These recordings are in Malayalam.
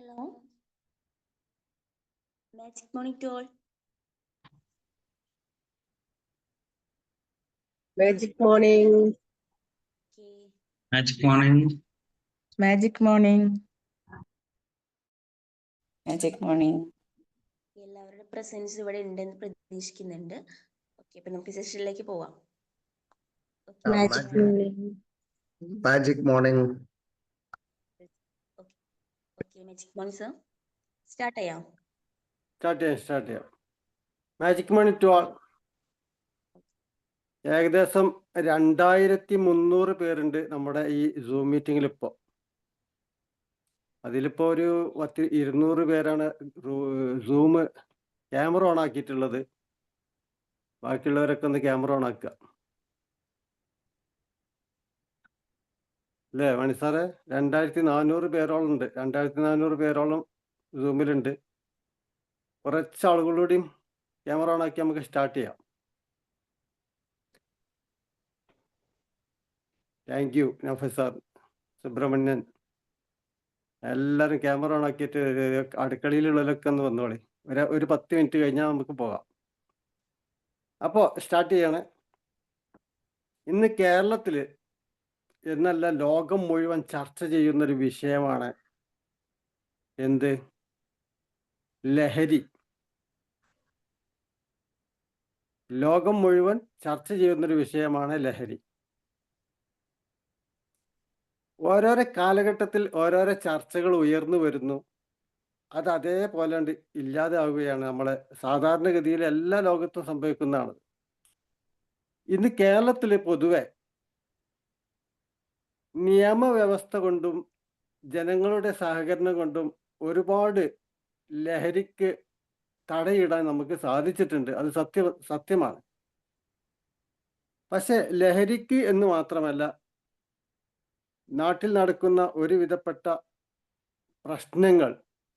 Hello. Magic morning to all. Magic morning. Okay. Magic morning. Magic morning. Magic morning. എല്ലാവരുടെ പ്രസൻസ് ഇവിടെ ഉണ്ടെന്ന് പ്രതീക്ഷിക്കുന്നുണ്ട്. ഓക്കെ, അപ്പൊ നമുക്ക് സെഷനിലേക്ക് പോവാം. Magic morning. Magic morning. Okay, magic morning sir. Start ചെയ്യാം. സ്റ്റാർട്ട് ചെയ്യാം. Magic money to all. ഏകദേശം 2300 പേരുണ്ട് നമ്മുടെ ഈ സൂം മീറ്റിങ്ങിൽ ഇപ്പോൾ. അതിലിപ്പോൾ ഒരു 200 പേരാണ് സൂം ക്യാമറ ഓൺ ആക്കിയിട്ടുള്ളത്. ബാക്കിയുള്ളവരൊക്കെ ഒന്ന് ക്യാമറ ഓൺ ആക്കുക അല്ലേ മണി സാറേ? 2400 പേരോളം ഉണ്ട്. 2400 പേരോളം സൂമിലുണ്ട്. കുറച്ച് ആളുകളൂടെയും ക്യാമറ ഓൺ ആക്കി നമുക്ക് സ്റ്റാർട്ട് ചെയ്യാം. Thank you Nafees sir, Subramanian, എല്ലാവരും ക്യാമറ ഓൺ ആക്കിയിട്ട് അടുക്കളയിലുള്ളവരൊക്കെ ഒന്ന് വന്നോളി. ഒരു 10 മിനിറ്റ് കഴിഞ്ഞാൽ നമുക്ക് പോകാം. അപ്പോൾ സ്റ്റാർട്ട് ചെയ്യാണ്. ഇന്ന് കേരളത്തിൽ എന്നല്ല ലോകം മുഴുവൻ ചർച്ച ചെയ്യുന്നൊരു വിഷയമാണ് എന്ത്? ലഹരി. ലോകം മുഴുവൻ ചർച്ച ചെയ്യുന്നൊരു വിഷയമാണ് ലഹരി. ഓരോരോ കാലഘട്ടത്തിൽ ഓരോരോ ചർച്ചകൾ ഉയർന്നു വരുന്നു. അത് അതേപോലെ ഇല്ലാതെ ആവുകയാണ്. നമ്മളെ സാധാരണഗതിയിൽ എല്ലാ ലോകത്തും സംഭവിക്കുന്നതാണ്. ഇന്ന് കേരളത്തിൽ പൊതുവെ നിയമവ്യവസ്ഥ കൊണ്ടും ജനങ്ങളുടെ സഹകരണം കൊണ്ടും ഒരുപാട് ലഹരിക്ക് തടയിടാൻ നമുക്ക് സാധിച്ചിട്ടുണ്ട്. അത് സത്യമാണ്. പക്ഷെ ലഹരിക്ക് എന്ന് മാത്രമല്ല, നാട്ടിൽ നടക്കുന്ന ഒരുവിധപ്പെട്ട പ്രശ്നങ്ങൾ,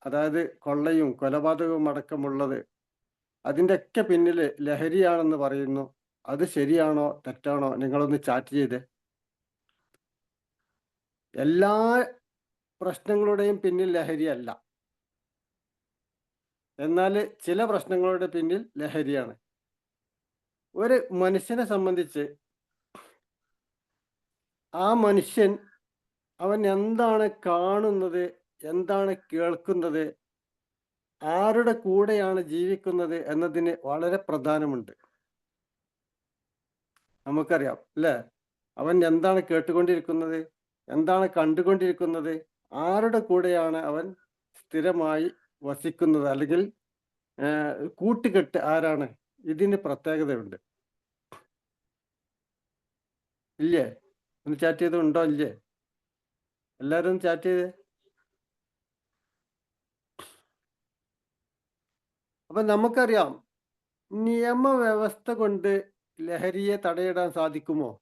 അതായത് കൊള്ളയും കൊലപാതകവും അടക്കമുള്ളത്, അതിൻ്റെയൊക്കെ പിന്നിൽ ലഹരിയാണെന്ന് പറയുന്നു. അത് ശരിയാണോ തെറ്റാണോ? നിങ്ങളൊന്ന് ചാറ്റ് ചെയ്തേ. എല്ലാ പ്രശ്നങ്ങളുടെയും പിന്നിൽ ലഹരിയല്ല, എന്നാൽ ചില പ്രശ്നങ്ങളുടെ പിന്നിൽ ലഹരിയാണ്. ഒരു മനുഷ്യനെ സംബന്ധിച്ച് ആ മനുഷ്യൻ അവൻ എന്താണ് കാണുന്നത്, എന്താണ് കേൾക്കുന്നത്, ആരുടെ കൂടെയാണ് ജീവിക്കുന്നത് എന്നതിന് വളരെ പ്രധാനമുണ്ട്. നമുക്കറിയാം അല്ലേ? അവൻ എന്താണ് കേട്ടുകൊണ്ടിരിക്കുന്നത്, എന്താണ് കണ്ടുകൊണ്ടിരിക്കുന്നത്, ആരുടെ കൂടെയാണ് അവൻ സ്ഥിരമായി വസിക്കുന്നത്, അല്ലെങ്കിൽ കൂട്ടുകെട്ട് ആരാണ്, ഇതിന് പ്രത്യേകതയുണ്ട്. ഇല്ലേ? ഒന്ന് ചാറ്റ് ചെയ്തുണ്ടോ? ഇല്ലേ? എല്ലാവരും ചാറ്റ് ചെയ്ത്. അപ്പൊ നമുക്കറിയാം, നിയമവ്യവസ്ഥ കൊണ്ട് ലഹരിയെ തടയിടാൻ സാധിക്കുമോ?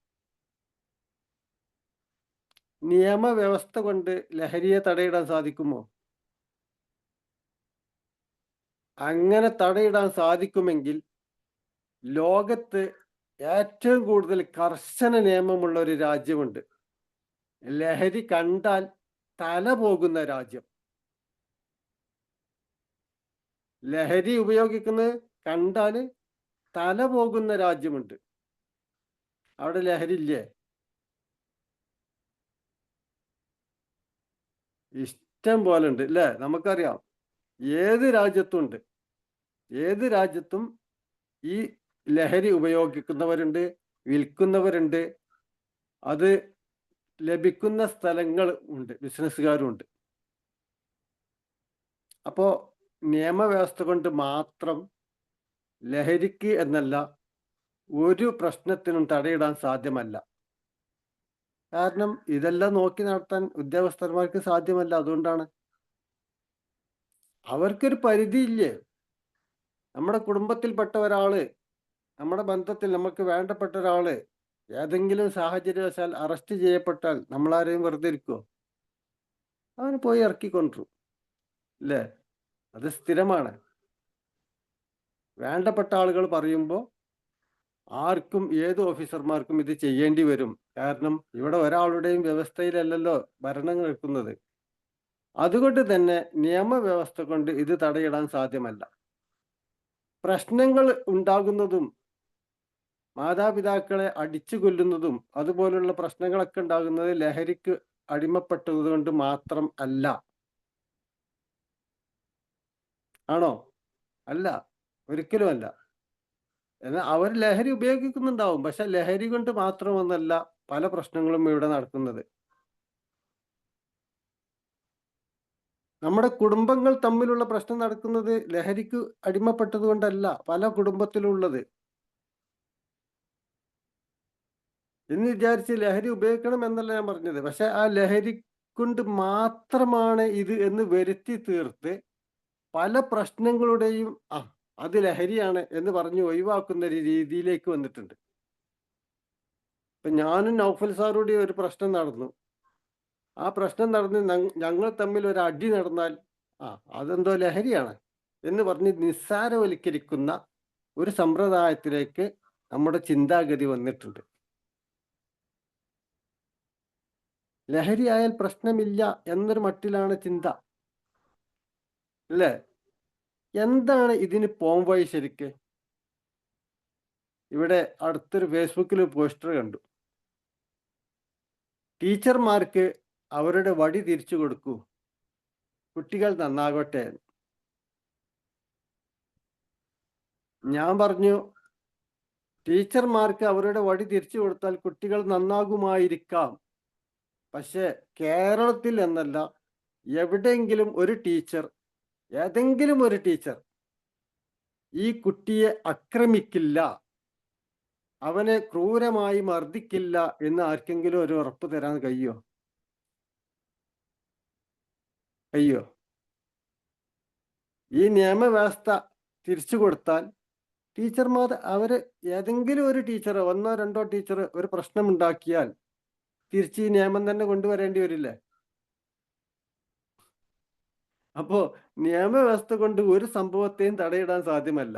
നിയമവ്യവസ്ഥ കൊണ്ട് ലഹരിയെ തടയിടാൻ സാധിക്കുമോ? അങ്ങനെ തടയിടാൻ സാധിക്കുമെങ്കിൽ ലോകത്ത് ഏറ്റവും കൂടുതൽ കർശന നിയമമുള്ള ഒരു രാജ്യമുണ്ട്. ലഹരി കണ്ടാൽ തല പോകുന്ന രാജ്യം. ലഹരി ഉപയോഗിക്കുന്നത് കണ്ടാൽ തല പോകുന്ന രാജ്യമുണ്ട്. അവിടെ ലഹരി ഇല്ലേ? ഇഷ്ടം പോലെ ഉണ്ട് അല്ലേ? നമുക്കറിയാം, ഏത് രാജ്യത്തുണ്ട്. ഏത് രാജ്യത്തും ഈ ലഹരി ഉപയോഗിക്കുന്നവരുണ്ട്, വിൽക്കുന്നവരുണ്ട്, അത് ലഭിക്കുന്ന സ്ഥലങ്ങൾ ഉണ്ട്, ബിസിനസ്സുകാരും ഉണ്ട്. അപ്പോ നിയമവ്യവസ്ഥ കൊണ്ട് മാത്രം ലഹരിക്ക് എന്നല്ല ഒരു പ്രശ്നത്തിനും തടയിടാൻ സാധ്യമല്ല. കാരണം ഇതെല്ലാം നോക്കി നടത്താൻ ഉദ്യോഗസ്ഥന്മാർക്ക് സാധ്യമല്ല. അതുകൊണ്ടാണ്. അവർക്കൊരു പരിധിയില്ലേ? നമ്മുടെ കുടുംബത്തിൽപ്പെട്ട ഒരാള്, നമ്മുടെ ബന്ധത്തിൽ നമുക്ക് വേണ്ടപ്പെട്ട ഒരാള് ഏതെങ്കിലും സാഹചര്യവശാൽ അറസ്റ്റ് ചെയ്യപ്പെട്ടാൽ നമ്മളാരെയും വെറുതെ ഇരിക്കുമോ? അവന് പോയി ഇറക്കിക്കൊണ്ടു അല്ലേ? അത് സ്ഥിരമാണ്. വേണ്ടപ്പെട്ട ആളുകൾ പറയുമ്പോൾ ആർക്കും, ഏത് ഓഫീസർമാർക്കും ഇത് ചെയ്യേണ്ടി വരും. കാരണം ഇവിടെ ഒരാളുടെയും വ്യവസ്ഥയിലല്ലല്ലോ ഭരണം നടക്കുന്നത്. അതുകൊണ്ട് തന്നെ നിയമവ്യവസ്ഥ കൊണ്ട് ഇത് തടയിടാൻ സാധ്യമല്ല. പ്രശ്നങ്ങൾ ഉണ്ടാകുന്നതും മാതാപിതാക്കളെ അടിച്ചു കൊല്ലുന്നതും അതുപോലുള്ള പ്രശ്നങ്ങളൊക്കെ ഉണ്ടാകുന്നത് ലഹരിക്ക് അടിമപ്പെട്ടത് കൊണ്ട് മാത്രം അല്ല. ആണോ? അല്ല, ഒരിക്കലും അല്ല. എന്നാൽ അവർ ലഹരി ഉപയോഗിക്കുന്നുണ്ടാവും, പക്ഷെ ലഹരി കൊണ്ട് മാത്രമൊന്നല്ല പല പ്രശ്നങ്ങളും ഇവിടെ നടക്കുന്നത്. നമ്മുടെ കുടുംബങ്ങൾ തമ്മിലുള്ള പ്രശ്നം നടക്കുന്നത് ലഹരിക്ക് അടിമപ്പെട്ടത് കൊണ്ടല്ല, പല കുടുംബത്തിലുള്ളത്. എന്ന് വിചാരിച്ച് ലഹരി ഉപയോഗിക്കണം എന്നല്ല ഞാൻ പറഞ്ഞത്, പക്ഷെ ആ ലഹരി കൊണ്ട് മാത്രമാണ് ഇത് എന്ന് വരുത്തി തീർത്ത് പല പ്രശ്നങ്ങളുടെയും അത് ലഹരിയാണ് എന്ന് പറഞ്ഞ് ഒഴിവാക്കുന്ന ഒരു രീതിയിലേക്ക് വന്നിട്ടുണ്ട്. ഇപ്പൊ ഞാനും നൗഫൽ സാറൂടെ ഒരു പ്രശ്നം നടന്നു. ആ പ്രശ്നം നടന്ന് ഞങ്ങൾ തമ്മിൽ ഒരു അടി നടന്നാൽ അതെന്തോ ലഹരിയാണ് എന്ന് പറഞ്ഞ് നിസ്സാരവൽക്കരിക്കുന്ന ഒരു സമ്പ്രദായത്തിലേക്ക് നമ്മുടെ ചിന്താഗതി വന്നിട്ടുണ്ട്. ലഹരി ആയാൽ പ്രശ്നമില്ല എന്നൊരു മട്ടിലാണ് ചിന്ത, അല്ലേ? എന്താണ് ഇതിന് പോംവഴി ശരിക്ക്? ഇവിടെ അടുത്തൊരു ഫേസ്ബുക്കിൽ പോസ്റ്റർ കണ്ടു. ടീച്ചർമാർക്ക് അവരുടെ വടി തിരിച്ചു കൊടുക്കൂ, കുട്ടികൾ നന്നാകട്ടെ. ഞാൻ പറഞ്ഞു, ടീച്ചർമാർക്ക് അവരുടെ വടി തിരിച്ചു കൊടുത്താൽ കുട്ടികൾ നന്നാകുമായിരിക്കാം, പക്ഷെ കേരളത്തിൽ എന്നല്ല, എവിടെയെങ്കിലും ഒരു ടീച്ചർ, ഏതെങ്കിലും ഒരു ടീച്ചർ ഈ കുട്ടിയെ ആക്രമിക്കില്ല, അവനെ ക്രൂരമായി മർദ്ദിക്കില്ല എന്ന് ആർക്കെങ്കിലും ഒരു ഉറപ്പ് തരാൻ കഴിയോ? ഈ നിയമവ്യവസ്ഥ തിരിച്ചു കൊടുത്താൽ ടീച്ചർമാർ അവര് ഏതെങ്കിലും ഒരു ടീച്ചർ, ഒന്നോ രണ്ടോ ടീച്ചർ ഒരു പ്രശ്നം ഉണ്ടാക്കിയാൽ തിരിച്ച് ഈ നിയമം തന്നെ കൊണ്ടുവരേണ്ടി വരില്ലേ? അപ്പോ നിയമവ്യവസ്ഥ കൊണ്ട് ഒരു സംഭവത്തെയും തടയിടാൻ സാധ്യമല്ല.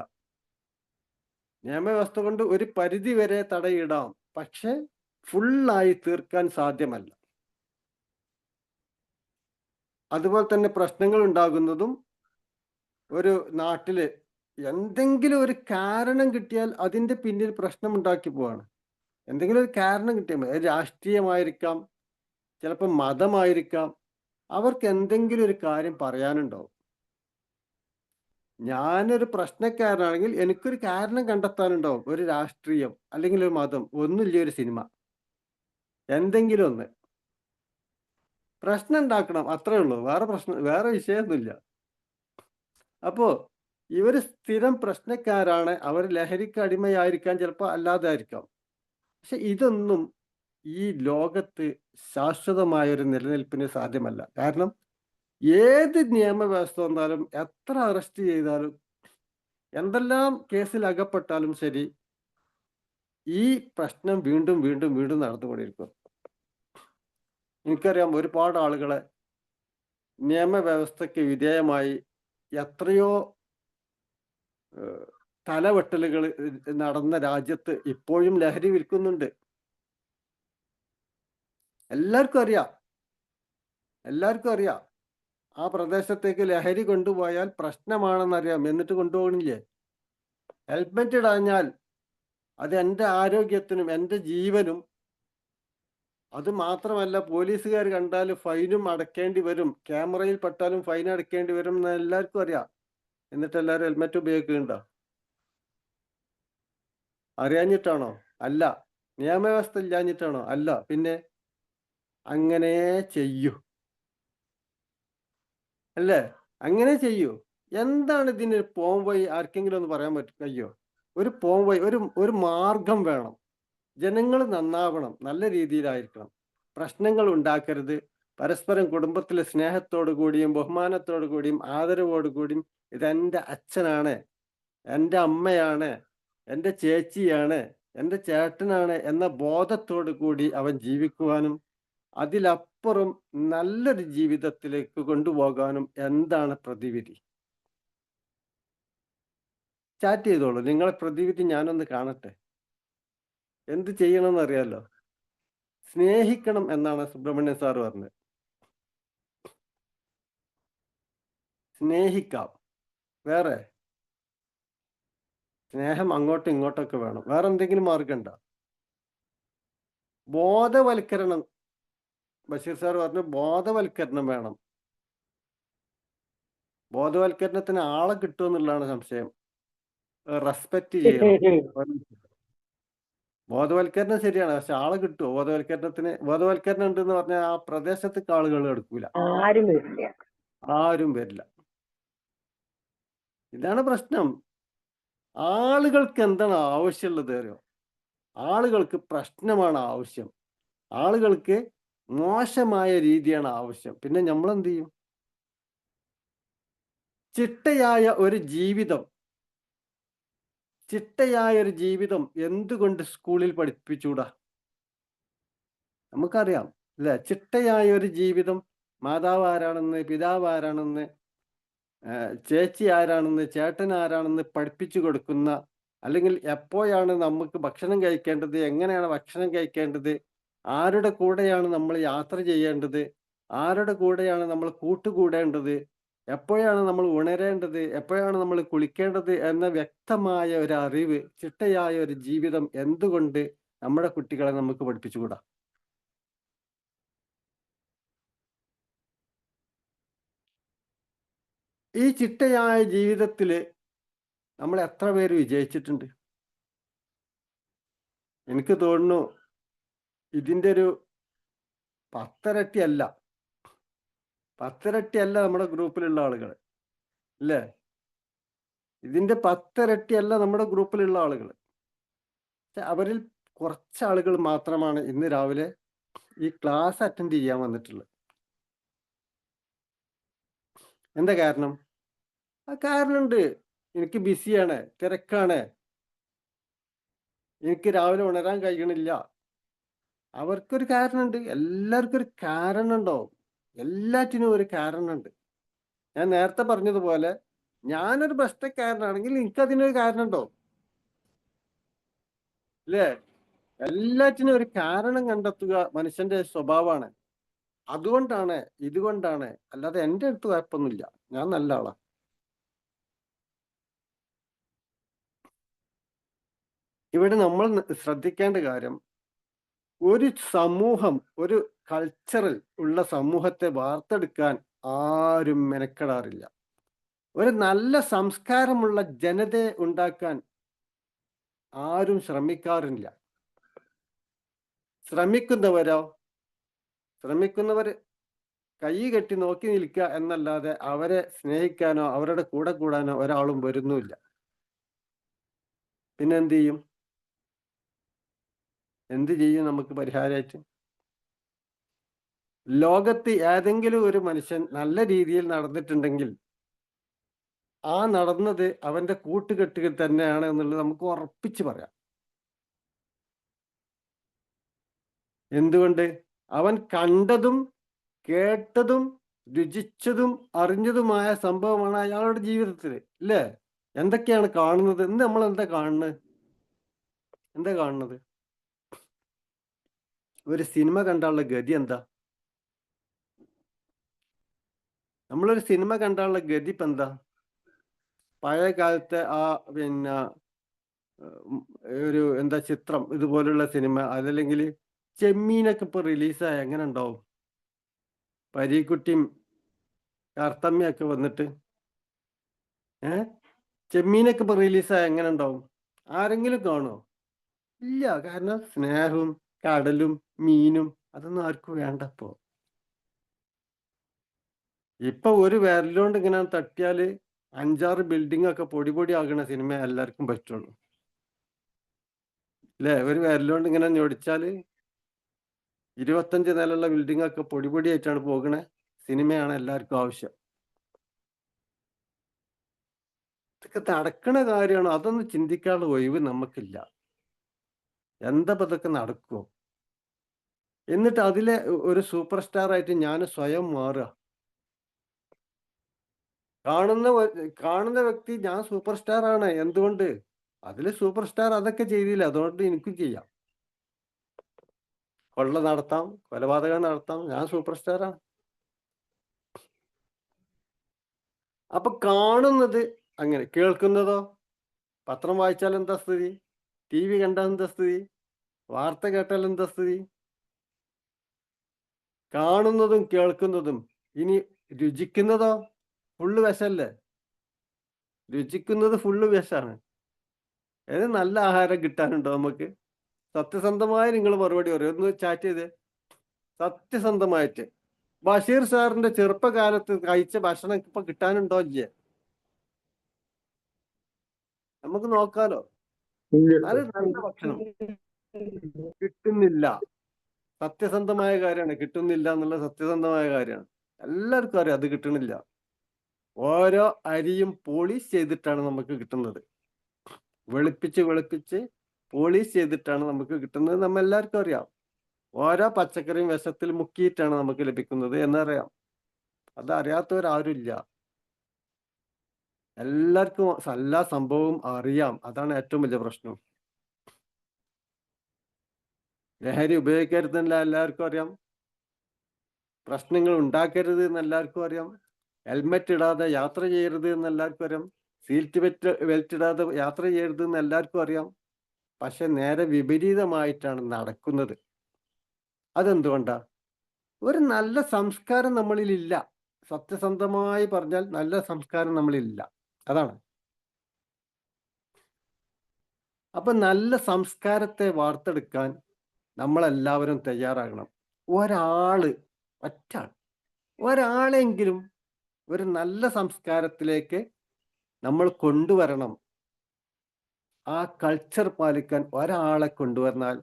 നിയമവ്യവസ്ഥ കൊണ്ട് ഒരു പരിധി വരെ തടയിടാം, പക്ഷെ ഫുള്ളായി തീർക്കാൻ സാധ്യമല്ല. അതുപോലെ തന്നെ പ്രശ്നങ്ങൾ ഉണ്ടാകുന്നതും ഒരു നാട്ടില് എന്തെങ്കിലും ഒരു കാരണം കിട്ടിയാൽ അതിന്റെ പിന്നിൽ പ്രശ്നം ഉണ്ടാക്കി പോവാണ്. എന്തെങ്കിലും ഒരു കാരണം കിട്ടിയാൽ രാഷ്ട്രീയമായിരിക്കാം, ചിലപ്പോൾ മതമായിരിക്കാം, അവർക്ക് എന്തെങ്കിലും ഒരു കാര്യം പറയാനുണ്ടാവും. ഞാനൊരു പ്രശ്നക്കാരനാണെങ്കിൽ എനിക്കൊരു കാരണം കണ്ടെത്താനുണ്ടാവും, ഒരു രാഷ്ട്രീയം അല്ലെങ്കിൽ ഒരു മതം, ഒന്നുമില്ല ഒരു സിനിമ, എന്തെങ്കിലും ഒന്ന് പ്രശ്നം ഉണ്ടാക്കണം, അത്രേ ഉള്ളൂ. വേറെ വിഷയമൊന്നുമില്ല. അപ്പോ ഇവര് സ്ഥിരം പ്രശ്നക്കാരാണ്, അവർ ലഹരിക്ക് അടിമയായിരിക്കാം, ചിലപ്പോൾ അല്ലാതെ ആയിരിക്കാം. പക്ഷെ ഇതൊന്നും ഈ ലോകത്ത് ശാശ്വതമായ ഒരു നിലനിൽപ്പിന് സാധ്യമല്ല. കാരണം ഏത് നിയമവ്യവസ്ഥ വന്നാലും, എത്ര അറസ്റ്റ് ചെയ്താലും, എന്തെല്ലാം കേസിൽ അകപ്പെട്ടാലും ശരി, ഈ പ്രശ്നം വീണ്ടും വീണ്ടും വീണ്ടും നടന്നുകൊണ്ടിരിക്കും. എനിക്കറിയാം ഒരുപാട് ആളുകളെ നിയമവ്യവസ്ഥയ്ക്ക് വിധേയമായി എത്രയോ തലവെട്ടലുകൾ നടന്ന രാജ്യത്ത് ഇപ്പോഴും ലഹരി വിൽക്കുന്നുണ്ട്. എല്ലാവർക്കും അറിയാം. ആ പ്രദേശത്തേക്ക് ലഹരി കൊണ്ടുപോയാൽ പ്രശ്നമാണെന്നറിയാം, എന്നിട്ട് കൊണ്ടുപോകണില്ലേ? ഹെൽമെറ്റ് ഇടാഞ്ഞാൽ അത് എൻ്റെ ആരോഗ്യത്തിനും എൻ്റെ ജീവനും, അത് മാത്രമല്ല പോലീസുകാർ കണ്ടാൽ ഫൈനും അടയ്ക്കേണ്ടി വരും, ക്യാമറയിൽ പെട്ടാലും ഫൈൻ അടയ്ക്കേണ്ടി വരും എന്ന് എല്ലാവർക്കും അറിയാം. എന്നിട്ട് എല്ലാവരും ഹെൽമെറ്റ് ഉപയോഗിക്കുന്നുണ്ടോ? അറിയാഞ്ഞിട്ടാണോ? അല്ല. നിയമവ്യവസ്ഥ ഇല്ലാഞ്ഞിട്ടാണോ? അല്ല. പിന്നെ അങ്ങനെ ചെയ്യൂ, അല്ലേ? അങ്ങനെ ചെയ്യൂ. എന്താണ് ഇതിന് പോംവഴി? ആർക്കെങ്കിലും ഒന്ന് പറയാൻ കഴിയോ? ഒരു പോംവഴി, ഒരു മാർഗം വേണം. ജനങ്ങൾ നന്നാവണം, നല്ല രീതിയിലായിരിക്കണം, പ്രശ്നങ്ങൾ ഉണ്ടാക്കരുത്. പരസ്പരം കുടുംബത്തിലെ സ്നേഹത്തോടു കൂടിയും ബഹുമാനത്തോടു കൂടിയും ആദരവോടു കൂടിയും ഇതെൻ്റെ അച്ഛനാണ്, എൻ്റെ അമ്മയാണ്, എൻ്റെ ചേച്ചിയാണ്, എൻ്റെ ചേട്ടനാണ് എന്ന ബോധത്തോടു കൂടി അവൻ ജീവിക്കുവാനും അതിലപ്പുറം നല്ലൊരു ജീവിതത്തിലേക്ക് കൊണ്ടുപോകാനും എന്താണ് പ്രതിവിധി? ചാറ്റ് ചെയ്തോളൂ. നിങ്ങളെ പ്രതിവിധി ഞാനൊന്ന് കാണട്ടെ. എന്ത് ചെയ്യണമെന്ന് അറിയാലോ. സ്നേഹിക്കണം എന്നാണ് സുബ്രഹ്മണ്യൻ സാർ പറഞ്ഞത്. സ്നേഹിക്കാം. വേറെ സ്നേഹം അങ്ങോട്ടും ഇങ്ങോട്ടൊക്കെ വേണം. വേറെ എന്തെങ്കിലും മാർഗമുണ്ടോ? ബോധവൽക്കരണം. ബഷീർ സാർ പറഞ്ഞു ബോധവൽക്കരണം വേണം. ബോധവൽക്കരണത്തിന് ആളെ കിട്ടുമെന്നുള്ളതാണ് സംശയം. റെസ്പെക്ട് ചെയ്യണം. ബോധവൽക്കരണം ശരിയാണ്, പക്ഷെ ആളെ കിട്ടുമോ ബോധവൽക്കരണത്തിന്? ബോധവൽക്കരണം ഉണ്ടെന്ന് പറഞ്ഞാൽ ആ പ്രദേശത്തേക്ക് ആളുകൾ എടുക്കൂല, ആരും വരില്ല. ആരും വരില്ല. ഇതാണ് പ്രശ്നം. ആളുകൾക്ക് എന്താണ് ആവശ്യമുള്ളത് അറിയോ? ആളുകൾക്ക് പ്രശ്നമാണ് ആവശ്യം, ആളുകൾക്ക് മോശമായ രീതിയാണ് ആവശ്യം. പിന്നെ നമ്മൾ എന്ത് ചെയ്യും? ചിട്ടയായ ഒരു ജീവിതം എന്തുകൊണ്ട് സ്കൂളിൽ പഠിപ്പിച്ചൂടാ? നമുക്കറിയാം അല്ലെ, ചിട്ടയായ ഒരു ജീവിതം, മാതാവ് ആരാണെന്ന്, പിതാവ് ആരാണെന്ന്, ചേച്ചി ആരാണെന്ന്, ചേട്ടൻ ആരാണെന്ന് പഠിപ്പിച്ചു കൊടുക്കുന്ന, അല്ലെങ്കിൽ എപ്പോഴാണ് നമുക്ക് ഭക്ഷണം കഴിക്കേണ്ടത്, എങ്ങനെയാണ് ഭക്ഷണം കഴിക്കേണ്ടത്, ആരുടെ കൂടെയാണ് നമ്മൾ യാത്ര ചെയ്യേണ്ടത്, ആരുടെ കൂടെയാണ് നമ്മൾ കൂട്ടുകൂടേണ്ടത്, എപ്പോഴാണ് നമ്മൾ ഉണരേണ്ടത്, എപ്പോഴാണ് നമ്മൾ കുളിക്കേണ്ടത് എന്ന വ്യക്തമായ ഒരു അറിവ്, ചിട്ടയായ ഒരു ജീവിതം എന്തുകൊണ്ട് നമ്മുടെ കുട്ടികളെ നമുക്ക് പഠിപ്പിച്ചുകൂടാ? ഈ ചിട്ടയായ ജീവിതത്തില് നമ്മൾ എത്ര പേര് വിജയിച്ചിട്ടുണ്ട്? എനിക്ക് തോന്നുന്നു ഇതിൻ്റെ ഒരു 10 ഇരട്ടിയല്ല നമ്മുടെ ഗ്രൂപ്പിലുള്ള ആളുകൾ, അല്ലേ? ഇതിൻ്റെ 10 ഇരട്ടിയല്ല നമ്മുടെ ഗ്രൂപ്പിലുള്ള ആളുകൾ. അവരിൽ കുറച്ച് ആളുകൾ മാത്രമാണ് ഇന്ന് രാവിലെ ഈ ക്ലാസ് അറ്റൻഡ് ചെയ്യാൻ വന്നിട്ടുള്ളത്. എന്താ കാരണം? ആ കാരണമുണ്ട്. എനിക്ക് ബിസിയാണ്, തിരക്കാണ്, എനിക്ക് രാവിലെ ഉണരാൻ കഴിയണില്ല. അവർക്കൊരു കാരണമുണ്ട്. എല്ലാവർക്കും ഒരു കാരണം ഉണ്ടാവും. എല്ലാറ്റിനും ഒരു കാരണമുണ്ട്. ഞാൻ നേരത്തെ പറഞ്ഞതുപോലെ ഞാനൊരു പ്രശ്നക്കാരനാണെങ്കിൽ എനിക്കതിനൊരു കാരണം ഉണ്ടാവും, അല്ലേ? എല്ലാറ്റിനും ഒരു കാരണം കണ്ടെത്തുക മനുഷ്യന്റെ സ്വഭാവമാണ്. അതുകൊണ്ടാണ്, ഇതുകൊണ്ടാണ്, അല്ലാതെ എൻ്റെ അടുത്ത് കുഴപ്പമൊന്നുമില്ല, ഞാൻ നല്ല ആളാ. ഇവിടെ നമ്മൾ ശ്രദ്ധിക്കേണ്ട കാര്യം, ഒരു സമൂഹം, ഒരു കൾച്ചറൽ ഉള്ള സമൂഹത്തെ വാർത്തെടുക്കാൻ ആരും മെനക്കെടാറില്ല. ഒരു നല്ല സംസ്കാരമുള്ള ജനതയെ ഉണ്ടാക്കാൻ ആരും ശ്രമിക്കാറില്ല. ശ്രമിക്കുന്നവർ കൈ കെട്ടി നോക്കി നിൽക്കുക എന്നല്ലാതെ അവരെ സ്നേഹിക്കാനോ അവരുടെ കൂടെ കൂടാനോ ഒരാളും വരുന്നുമില്ല. പിന്നെ എന്ത് ചെയ്യും നമുക്ക് പരിഹാരമായിട്ട്? ലോകത്ത് ഏതെങ്കിലും ഒരു മനുഷ്യൻ നല്ല രീതിയിൽ നടന്നിട്ടുണ്ടെങ്കിൽ ആ നടന്നത് അവന്റെ കൂട്ടുകെട്ടുകൾ തന്നെയാണ് എന്നുള്ളത് നമുക്ക് ഉറപ്പിച്ച് പറയാം. എന്തുകൊണ്ട്? അവൻ കണ്ടതും കേട്ടതും രുചിച്ചതും അറിഞ്ഞതുമായ സംഭവമാണ് അയാളുടെ ജീവിതത്തിൽ, അല്ലേ? എന്തൊക്കെയാണ് കാണുന്നത്? ഇന്ന് നമ്മൾ എന്താ കാണുന്നത്? ഒരു സിനിമ കണ്ടാലുള്ള ഗതി എന്താ? നമ്മളൊരു സിനിമ കണ്ടാലുള്ള ഗതി ഇപ്പം എന്താ? പഴയ കാലത്തെ ആ പിന്നെ ഒരു എന്താ ചിത്രം, ഇതുപോലുള്ള സിനിമ, അതല്ലെങ്കിൽ ചെമ്മീനൊക്കെ ഇപ്പൊ റിലീസായ എങ്ങനെ ഉണ്ടാവും? പരീക്കുട്ടിയും കാർത്തമ്മയൊക്കെ വന്നിട്ട് ചെമ്മീനൊക്കെ ഇപ്പൊ റിലീസായ എങ്ങനെ ഉണ്ടാവും? ആരെങ്കിലും കാണുമോ? ഇല്ല. കാരണം സ്നേഹവും കടലും മീനും അതൊന്നും ആർക്കും വേണ്ട. ഇപ്പൊ ഒരു വിരലുകൊണ്ട് ഇങ്ങനെ തട്ടിയാല് 5-6 ബിൽഡിംഗ് ഒക്കെ പൊടി ആകുന്ന സിനിമ എല്ലാവർക്കും പറ്റുള്ളൂ, അല്ലേ? ഒരു വിരലുകൊണ്ട് ഇങ്ങനെ ഞൊടിച്ചാല് 25 നിലയുള്ള ബിൽഡിംഗ് ഒക്കെ പൊടിയായിട്ടാണ് പോകുന്ന സിനിമയാണ് എല്ലാവർക്കും ആവശ്യം. ഇതൊക്കെ നടക്കണ കാര്യമാണ്. അതൊന്നും ചിന്തിക്കാനുള്ള ഒഴിവ് നമുക്കില്ല. എന്താ ഇതൊക്കെ നടക്കുമോ? എന്നിട്ട് അതിലെ ഒരു സൂപ്പർ സ്റ്റാർ ആയിട്ട് ഞാൻ സ്വയം മാറുക. കാണുന്ന വ്യക്തി ഞാൻ സൂപ്പർ സ്റ്റാർ ആണ്. എന്തുകൊണ്ട്? അതില് സൂപ്പർ സ്റ്റാർ അതൊക്കെ ചെയ്തില്ല, അതുകൊണ്ട് എനിക്കും ചെയ്യാം. കൊള്ള നടത്താം, കൊലപാതകം നടത്താം, ഞാൻ സൂപ്പർ സ്റ്റാറാണ്. അപ്പൊ കാണുന്നത് അങ്ങനെ, കേൾക്കുന്നതോ പത്രം വായിച്ചാൽ എന്താ സ്ഥിതി, TV കണ്ടാൽ എന്താ സ്ഥിതി, വാർത്ത കേട്ടാൽ എന്താ സ്ഥിതി? കാണുന്നതും കേൾക്കുന്നതും. ഇനി രുചിക്കുന്നതോ ഫുള്ള് വിഷല്ലേ? രുചിക്കുന്നത് ഫുള്ള് വിഷാണ്. ഏത് നല്ല ആഹാരം കിട്ടാനുണ്ടോ നമുക്ക്? സത്യസന്ധമായി നിങ്ങൾ മറുപടി പറയും. ഒന്ന് ചാറ്റ് ചെയ്ത് സത്യസന്ധമായിട്ട്. ബഷീർ സാറിന്റെ ചെറുപ്പകാലത്ത് കഴിച്ച ഭക്ഷണം ഇപ്പൊ കിട്ടാനുണ്ടോ ഇല്ലേ? നമുക്ക് നോക്കാലോ. അത് നല്ല ഭക്ഷണം കിട്ടുന്നില്ല. സത്യസന്ധമായ കാര്യമാണ്. കിട്ടുന്നില്ല എന്നുള്ള സത്യസന്ധമായ കാര്യമാണ്. എല്ലാവർക്കും അറിയാം അത് കിട്ടണില്ല. ഓരോ അരിയും പോളിഷ് ചെയ്തിട്ടാണ് നമുക്ക് കിട്ടുന്നത്. വെളുപ്പിച്ച് പോളിഷ് ചെയ്തിട്ടാണ് നമുക്ക് കിട്ടുന്നത്. നമ്മ എല്ലാവർക്കും അറിയാം. ഓരോ പച്ചക്കറിയും വിഷത്തിൽ മുക്കിയിട്ടാണ് നമുക്ക് ലഭിക്കുന്നത് എന്നറിയാം. അതറിയാത്തവരാരുമില്ല. എല്ലാവർക്കും എല്ലാ സംഭവവും അറിയാം. അതാണ് ഏറ്റവും വലിയ പ്രശ്നം. ലഹരി ഉപയോഗിക്കരുതെന്നല്ല എല്ലാവർക്കും അറിയാം. പ്രശ്നങ്ങൾ ഉണ്ടാക്കരുത് എന്ന് എല്ലാവർക്കും അറിയാം. ഹെൽമെറ്റ് ഇടാതെ യാത്ര ചെയ്യരുത് എന്ന് എല്ലാവർക്കും അറിയാം. സീറ്റ് ബെൽറ്റ് ഇടാതെ യാത്ര ചെയ്യരുത് എന്ന് എല്ലാവർക്കും അറിയാം. പക്ഷെ നേരെ വിപരീതമായിട്ടാണ് നടക്കുന്നത്. അതെന്തുകൊണ്ടാ? ഒരു നല്ല സംസ്കാരം നമ്മളിലില്ല. സത്യസന്ധമായി പറഞ്ഞാൽ നല്ല സംസ്കാരം നമ്മളിലില്ല. അതാണ്. അപ്പൊ നല്ല സംസ്കാരത്തെ വാർത്തെടുക്കാൻ നമ്മളെല്ലാവരും തയ്യാറാകണം. ഒരാളെങ്കിലും ഒരു നല്ല സംസ്കാരത്തിലേക്ക് നമ്മൾ കൊണ്ടുവരണം. ആ കൾച്ചർ പാലിക്കാൻ ഒരാളെ കൊണ്ടുവന്നാൽ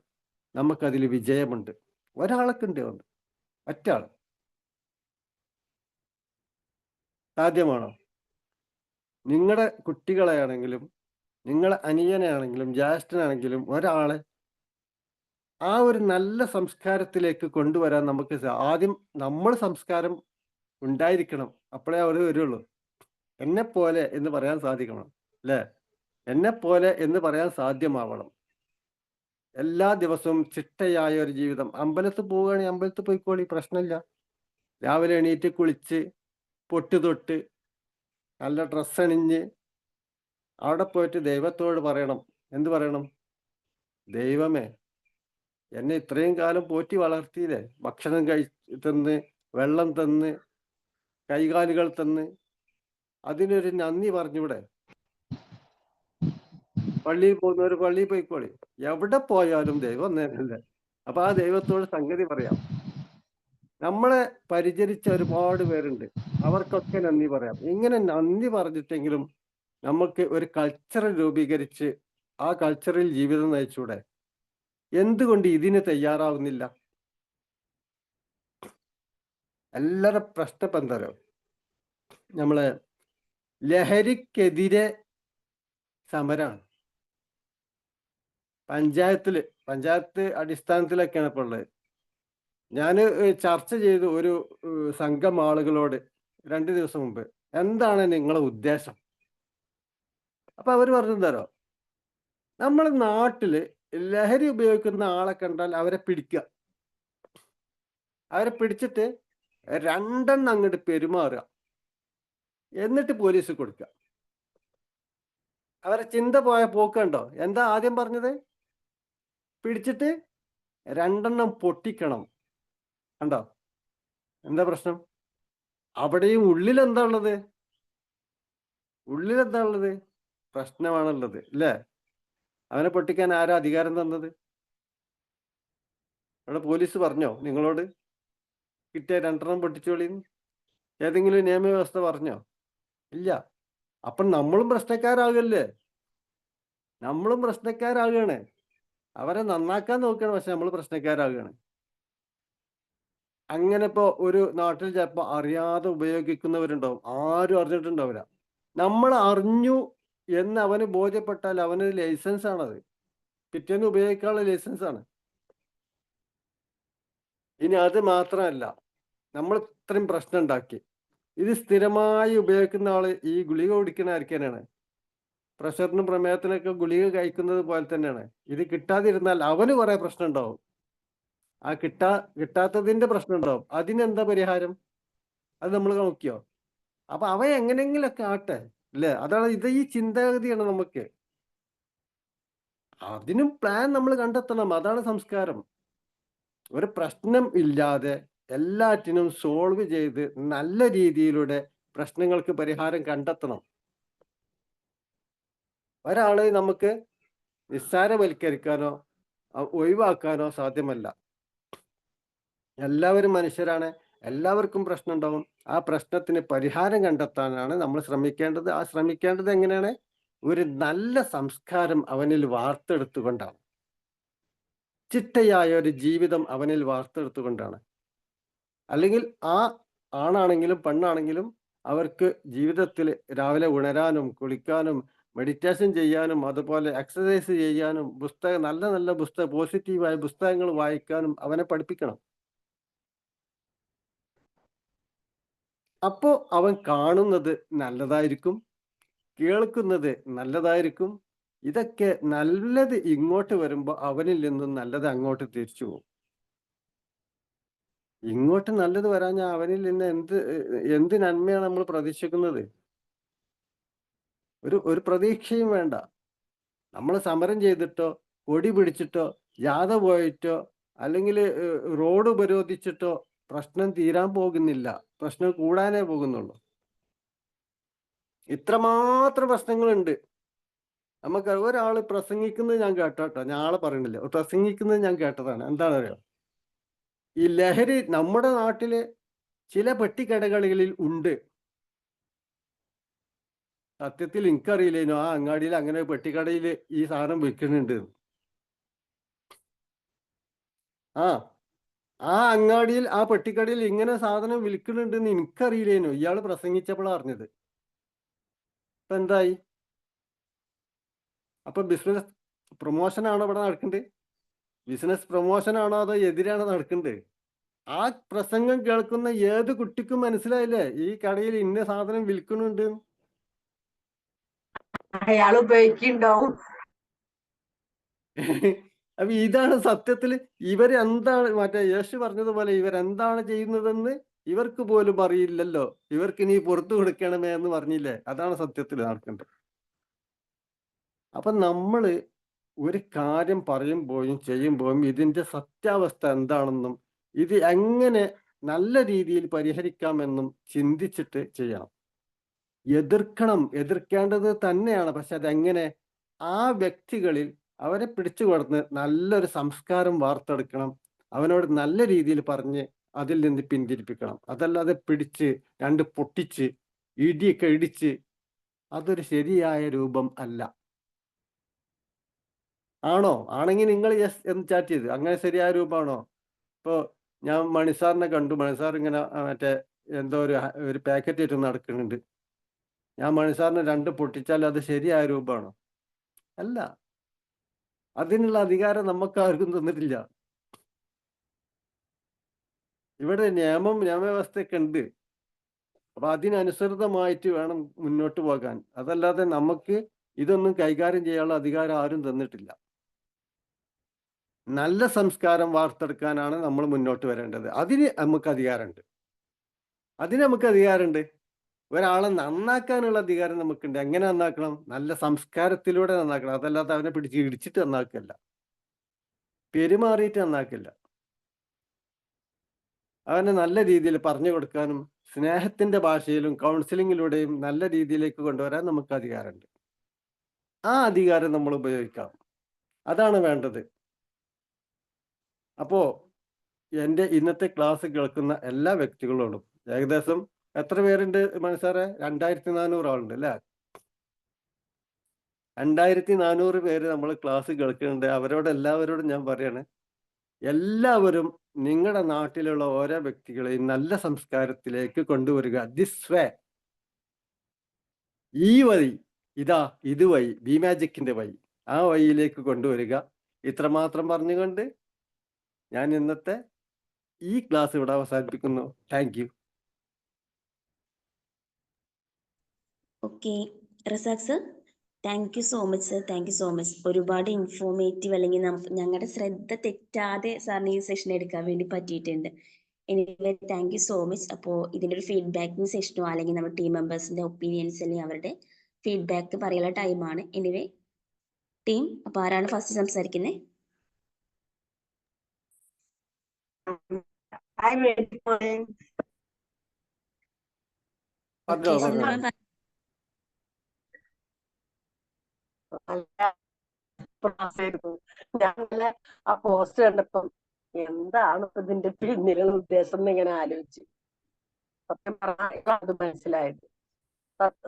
നമുക്കതിൽ വിജയമുണ്ട്. ഒരാളെ കൊണ്ടുവന്നു, ഒറ്റയാൾ സാധ്യമാണോ? നിങ്ങളുടെ കുട്ടികളെയാണെങ്കിലും നിങ്ങളെ അനിയനാണെങ്കിലും ജ്യേഷ്ഠനാണെങ്കിലും ഒരാളെ ആ ഒരു നല്ല സംസ്കാരത്തിലേക്ക് കൊണ്ടുവരാൻ നമുക്ക് ആദ്യം നമ്മൾ സംസ്കാരം ഉണ്ടായിരിക്കണം. അപ്പോഴേ അവർ വരുള്ളൂ. എന്നെ പോലെ എന്ന് പറയാൻ സാധിക്കണം, അല്ലേ? എന്നെ പോലെ എന്ന് പറയാൻ സാധ്യമാവണം. എല്ലാ ദിവസവും ചിട്ടയായ ഒരു ജീവിതം. അമ്പലത്തിൽ പോവുകയാണെങ്കിൽ അമ്പലത്തിൽ പോയിക്കോളി, പ്രശ്നമില്ല. രാവിലെ എണീറ്റ് കുളിച്ച് പൊട്ട് തൊട്ട് നല്ല ഡ്രസ്സ് അണിഞ്ഞ് അവിടെ പോയിട്ട് ദൈവത്തോട് പറയണം. എന്ത് പറയണം? ദൈവമേ, എന്നെ ഇത്രയും കാലം പോറ്റി വളർത്തിയില്ലേ, ഭക്ഷണം തന്ന്, വെള്ളം തന്ന്, കൈകാലുകൾ തന്ന്, അതിനൊരു നന്ദി പറഞ്ഞൂടെ? പള്ളിയിൽ പോകുന്നവർ പള്ളിയിൽ പോയിക്കോളി. എവിടെ പോയാലും ദൈവം നേരല്ലേ. അപ്പൊ ആ ദൈവത്തോട് സംഗതി പറയാം. നമ്മളെ പരിചരിച്ച ഒരുപാട് പേരുണ്ട്, അവർക്കൊക്കെ നന്ദി പറയാം. ഇങ്ങനെ നന്ദി പറഞ്ഞിട്ടെങ്കിലും നമുക്ക് ഒരു കൾച്ചർ രൂപീകരിച്ച് ആ കൾച്ചറിൽ ജീവിതം നയിച്ചൂടെ? എന്തുകൊണ്ട് ഇതിന് തയ്യാറാവുന്നില്ല? എല്ലാവരുടെ പ്രശ്നം എന്തോ, നമ്മളെ ലഹരിക്കെതിരെ സമരമാണ്. പഞ്ചായത്ത് അടിസ്ഥാനത്തിലൊക്കെയാണ് ഇപ്പോൾ ഉള്ളത്. ഞാൻ ചർച്ച ചെയ്തു ഒരു സംഘം ആളുകളോട് 2 ദിവസം മുമ്പ്, എന്താണ് നിങ്ങളെ ഉദ്ദേശം? അപ്പൊ അവർ പറഞ്ഞെന്താരോ, നമ്മുടെ നാട്ടില് ലഹരി ഉപയോഗിക്കുന്ന ആളെ കണ്ടാൽ അവരെ പിടിക്കുക, അവരെ പിടിച്ചിട്ട് 2 എണ്ണം അങ്ങോട്ട് പെരുമാറുക, എന്നിട്ട് പോലീസ് കൊടുക്കുക. അവരെ ചിന്ത പോയ പോക്കണ്ടോ? എന്താ ആദ്യം പറഞ്ഞത്? പിടിച്ചിട്ട് 2 എണ്ണം പൊട്ടിക്കണം. കണ്ടോ എന്താ പ്രശ്നം? അവിടെയും ഉള്ളിലെന്താ ഉള്ളത്? പ്രശ്നമാണുള്ളത്, അല്ലേ? അവനെ പൊട്ടിക്കാൻ ആരാ അധികാരം തന്നത്? അവിടെ പോലീസ് പറഞ്ഞോ നിങ്ങളോട് കിട്ടിയ 2 എണ്ണം പൊട്ടിച്ചോളിന്ന്? ഏതെങ്കിലും നിയമവ്യവസ്ഥ പറഞ്ഞോ? ഇല്ല. അപ്പം നമ്മളും പ്രശ്നക്കാരാകുകയാണ്. അവരെ നന്നാക്കാൻ നോക്കുകയാണ്, പക്ഷെ നമ്മൾ പ്രശ്നക്കാരാകുകയാണ്. അങ്ങനെ ഇപ്പോ ഒരു നാട്ടിൽ ചിലപ്പോൾ അറിയാതെ ഉപയോഗിക്കുന്നവരുണ്ടാവും, ആരും അറിഞ്ഞിട്ടുണ്ടാവില്ല. നമ്മൾ അറിഞ്ഞു എന്ന് അവന് ബോധ്യപ്പെട്ടാൽ അവന് ലൈസൻസ് ആണത്, പിറ്റേന്ന് ഉപയോഗിക്കാനുള്ള ലൈസൻസ് ആണ്. ഇനി അത് മാത്രമല്ല, നമ്മൾ ഇത്രയും പ്രശ്നം ഉണ്ടാക്കി. ഇത് സ്ഥിരമായി ഉപയോഗിക്കുന്ന ആള് ഈ ഗുളിക കുടിക്കുന്ന ആർക്കാനാണ്? പ്രഷറിനും പ്രമേഹത്തിനൊക്കെ ഗുളിക കഴിക്കുന്നത് പോലെ തന്നെയാണ്. ഇത് കിട്ടാതിരുന്നാൽ അവന് കുറെ പ്രശ്നം ഉണ്ടാവും. ആ കിട്ടാത്തതിന്റെ പ്രശ്നം ഉണ്ടാവും. അതിനെന്താ പരിഹാരം? അത് നമ്മൾ നോക്കിയോ? അപ്പൊ അവ എങ്ങനെയെങ്കിലൊക്കെ ആട്ടെ അല്ലേ? അതാണ് ഈ ചിന്താഗതിയാണ് നമുക്ക്. അതിനും പ്ലാൻ നമ്മൾ കണ്ടെത്തണം. അതാണ് സംസ്കാരം. ഒരു പ്രശ്നം ഇല്ലാതെ എല്ലാറ്റിനും സോൾവ് ചെയ്ത് നല്ല രീതിയിലൂടെ പ്രശ്നങ്ങൾക്ക് പരിഹാരം കണ്ടെത്തണം. ഒരാളെ നമുക്ക് നിസ്സാരവൽക്കരിക്കാനോ ഒഴിവാക്കാനോ സാധ്യമല്ല. എല്ലാവരും മനുഷ്യരാണ്, എല്ലാവർക്കും പ്രശ്നം ഉണ്ടാവും. ആ പ്രശ്നത്തിന് പരിഹാരം കണ്ടെത്താനാണ് നമ്മൾ ശ്രമിക്കേണ്ടത്. ആ ശ്രമിക്കേണ്ടത് എങ്ങനെയാണ്? ഒരു നല്ല സംസ്കാരം അവനിൽ വാർത്തെടുത്തുകൊണ്ടാണ്. ചിട്ടയായ ഒരു ജീവിതം അവനിൽ വാർത്തെടുത്തുകൊണ്ടാണ്. അല്ലെങ്കിൽ ആ ആണാണെങ്കിലും പെണ്ണാണെങ്കിലും അവർക്ക് ജീവിതത്തിൽ രാവിലെ ഉണരാനും കുളിക്കാനും മെഡിറ്റേഷൻ ചെയ്യാനും അതുപോലെ എക്സസൈസ് ചെയ്യാനും നല്ല നല്ല പോസിറ്റീവായ പുസ്തകങ്ങൾ വായിക്കാനും അവനെ പഠിപ്പിക്കണം. അപ്പോ അവൻ കാണുന്നത് നല്ലതായിരിക്കും, കേൾക്കുന്നത് നല്ലതായിരിക്കും. ഇതൊക്കെ നല്ലത് ഇങ്ങോട്ട് വരുമ്പോൾ അവനിൽ നിന്നും നല്ലത് അങ്ങോട്ട് തിരിച്ചു പോകും. ഇങ്ങോട്ട് നല്ലത് വരാൻ അവനിൽ നിന്ന് എന്ത് നന്മയാണ് നമ്മൾ പ്രതീക്ഷിക്കുന്നത്? ഒരു പ്രതീക്ഷയും വേണ്ട. നമ്മൾ സമരം ചെയ്തിട്ടോ കൊടി പിടിച്ചിട്ടോ ജാഥ പോയിട്ടോ അല്ലെങ്കിൽ റോഡ് ഉപരോധിച്ചിട്ടോ പ്രശ്നം തീരാൻ പോകുന്നില്ല. പ്രശ്നം കൂടാനേ പോകുന്നുള്ളൂ. ഇത്രമാത്രം പ്രശ്നങ്ങളുണ്ട്. നമുക്ക് ഒരാൾ പ്രസംഗിക്കുന്നത് ഞാൻ കേട്ടോട്ടോ, ഞാൻ ആളെ പറയണില്ല, പ്രസംഗിക്കുന്നത് ഞാൻ കേട്ടതാണ്. എന്താണെന്നറിയോ? ഈ ലഹരി നമ്മുടെ നാട്ടിലെ ചില പെട്ടിക്കടകളിൽ ഉണ്ട്. സത്യത്തിൽ എനിക്കറിയില്ലേനോ ആ അങ്ങാടിയിൽ അങ്ങനെ പെട്ടിക്കടയിൽ ഈ സാധനം വിൽക്കുന്നുണ്ട്. ആ അങ്ങാടിയിൽ ആ പെട്ടിക്കടയിൽ ഇങ്ങനെ സാധനം വിൽക്കുന്നുണ്ടെന്ന് എനിക്കറിയില്ലേനോ. ഇയാൾ പ്രസംഗിച്ചപ്പോഴാണ് അറിഞ്ഞത്. ഇപ്പൊ എന്തായി? അപ്പൊ ബിസിനസ് പ്രൊമോഷൻ ആണോ ഇവിടെ നടക്കുന്നത്? ബിസിനസ് പ്രൊമോഷൻ ആണോ അതോ എതിരാണോ നടക്കുന്നത്? ആ പ്രസംഗം കേൾക്കുന്ന ഏത് കുട്ടിക്കും മനസ്സിലായില്ലേ ഈ കടയിൽ ഇന്ന സാധനം വിൽക്കുന്നുണ്ട്? അയാൾ ഉപയോഗിക്കുന്നുണ്ടാവും. അപ്പൊ ഇതാണ് സത്യത്തിൽ ഇവരെന്താണ്, മറ്റേ യേശു പറഞ്ഞതുപോലെ ഇവരെന്താണ് ചെയ്യുന്നതെന്ന് ഇവർക്ക് പോലും അറിയില്ലല്ലോ. ഇവർക്ക് ഇനി പുറത്തു കൊടുക്കണമേ എന്ന് പറഞ്ഞില്ലേ? അതാണ് സത്യത്തിൽ നടക്കേണ്ടത്. അപ്പൊ നമ്മള് ഒരു കാര്യം പറയുമ്പോഴും ചെയ്യുമ്പോഴും ഇതിന്റെ സത്യാവസ്ഥ എന്താണെന്നും ഇത് എങ്ങനെ നല്ല രീതിയിൽ പരിഹരിക്കാമെന്നും ചിന്തിച്ചിട്ട് ചെയ്യണം. എതിർക്കേണ്ടത് തന്നെയാണ്. പക്ഷെ അതെങ്ങനെ? ആ വ്യക്തികളിൽ അവരെ പിടിച്ചു കൊടുത്ത് നല്ലൊരു സംസ്കാരം വാർത്തെടുക്കണം. അവനോട് നല്ല രീതിയിൽ പറഞ്ഞ് അതിൽ നിന്ന് പിന്തിരിപ്പിക്കണം. അതല്ലാതെ പിടിച്ച് രണ്ട് പൊട്ടിച്ച് ഇടിയൊക്കെ ഇടിച്ച് അതൊരു ശരിയായ രൂപം അല്ല. ആണോ? ആണെങ്കിൽ നിങ്ങൾ യെസ് എന്ന് ചാറ്റ് ചെയ്ത് അങ്ങനെ ശരിയായ രൂപമാണോ? ഇപ്പോ ഞാൻ മണിസാറിനെ കണ്ടു. മണിസാർ ഇങ്ങനെ മറ്റേ എന്തോ ഒരു പാക്കറ്റ് ആയിട്ട് നടക്കുന്നുണ്ട്. ഞാൻ മണിസാറിനെ രണ്ട് പൊട്ടിച്ചാൽ അത് ശരിയായ രൂപമാണോ? അല്ല. അതിനുള്ള അധികാരം നമുക്ക് ആർക്കും തന്നിട്ടില്ല. ഇവിടെ നിയമവ്യവസ്ഥയൊക്കെ ഉണ്ട്. അപ്പൊ അതിനനുസൃതമായിട്ട് വേണം മുന്നോട്ട് പോകാൻ. അതല്ലാതെ നമുക്ക് ഇതൊന്നും കൈകാര്യം ചെയ്യാനുള്ള അധികാരം ആരും തന്നിട്ടില്ല. നല്ല സംസ്കാരം വാർത്തെടുക്കാനാണ് നമ്മൾ മുന്നോട്ട് വരേണ്ടത്. അതിന് നമുക്ക് അധികാരമുണ്ട്. ഒരാളെ നന്നാക്കാനുള്ള അധികാരം നമുക്കുണ്ട്. എങ്ങനെ നന്നാക്കണം? നല്ല സംസ്കാരത്തിലൂടെ നന്നാക്കണം. അതല്ലാതെ അവനെ പിടിച്ച് ഇടിച്ചിട്ട് നന്നാക്കല്ല, പെരുമാറിയിട്ട് നന്നാക്കില്ല. അവനെ നല്ല രീതിയിൽ പറഞ്ഞു കൊടുക്കാനും സ്നേഹത്തിന്റെ ഭാഷയിലും കൗൺസിലിങ്ങിലൂടെയും നല്ല രീതിയിലേക്ക് കൊണ്ടുവരാൻ നമുക്ക് അധികാരമുണ്ട്. ആ അധികാരം നമ്മൾ ഉപയോഗിക്കാം. അതാണ് വേണ്ടത്. അപ്പോ എൻ്റെ ഇന്നത്തെ ക്ലാസ് കേൾക്കുന്ന എല്ലാ വ്യക്തികളോടും, ഏകദേശം എത്ര പേരുണ്ട് മനസ്സാറെ? 2400 ആളുണ്ട് അല്ലേ? 2400 പേര് നമ്മൾ ക്ലാസ് കേൾക്കുന്നുണ്ട്. എല്ലാവരോടും ഞാൻ പറയാണ്, എല്ലാവരും നിങ്ങളുടെ നാട്ടിലുള്ള ഓരോ വ്യക്തികളെയും നല്ല സംസ്കാരത്തിലേക്ക് കൊണ്ടുവരിക. ദിസ് വേ, ഈ വഴി, ഇത് വഴി, ബി മാജിക്കിന്റെ വഴി, ആ വഴിയിലേക്ക് കൊണ്ടുവരിക. ഇത്രമാത്രം പറഞ്ഞുകൊണ്ട് ഞാൻ ഇന്നത്തെ ഈ ക്ലാസ് ഇവിടെ അവസാനിപ്പിക്കുന്നു. Thank you. Okay Razak sir, thank you so much sir. Thank you so much. ഒരുപാട് ഇൻഫോർമേറ്റീവ് അല്ലെങ്കിൽ ഞങ്ങളുടെ ശ്രദ്ധ തെറ്റാതെ സാറിന് ഈ സെഷൻ എടുക്കാൻ വേണ്ടി പറ്റിയിട്ടുണ്ട്. Anyway thank you so much. അപ്പോൾ ഇതിൻ്റെ ഒരു ഫീഡ്ബാക്കിംഗ് സെഷനോ അല്ലെങ്കിൽ നമ്മുടെ ടീം മെമ്പേഴ്സിന്റെ ഒപ്പീനിയൻസ് അല്ലെങ്കിൽ അവരുടെ ഫീഡ്ബാക്ക് പറയാനുള്ള ടൈമാണ്. എനിവേ ടീം, അപ്പോൾ ആരാണ് ഫസ്റ്റ് സംസാരിക്കുന്നത്? Hi, very morning. പറഞ്ഞോളൂ സിന്ധു പറഞ്ഞോളൂ. മാം നല്ല class ആയിരുന്നു. ഞാൻ നല്ല ആ പോസ്റ്റ് കണ്ടപ്പം എന്താണ് ഇപ്പൊ ഇതിന്റെ പിന്നിലുള്ള ഉദ്ദേശം എന്ന് ഇങ്ങനെ ആലോചിച്ചു. സത്യം പറഞ്ഞാൽ അത് മനസ്സിലായത്.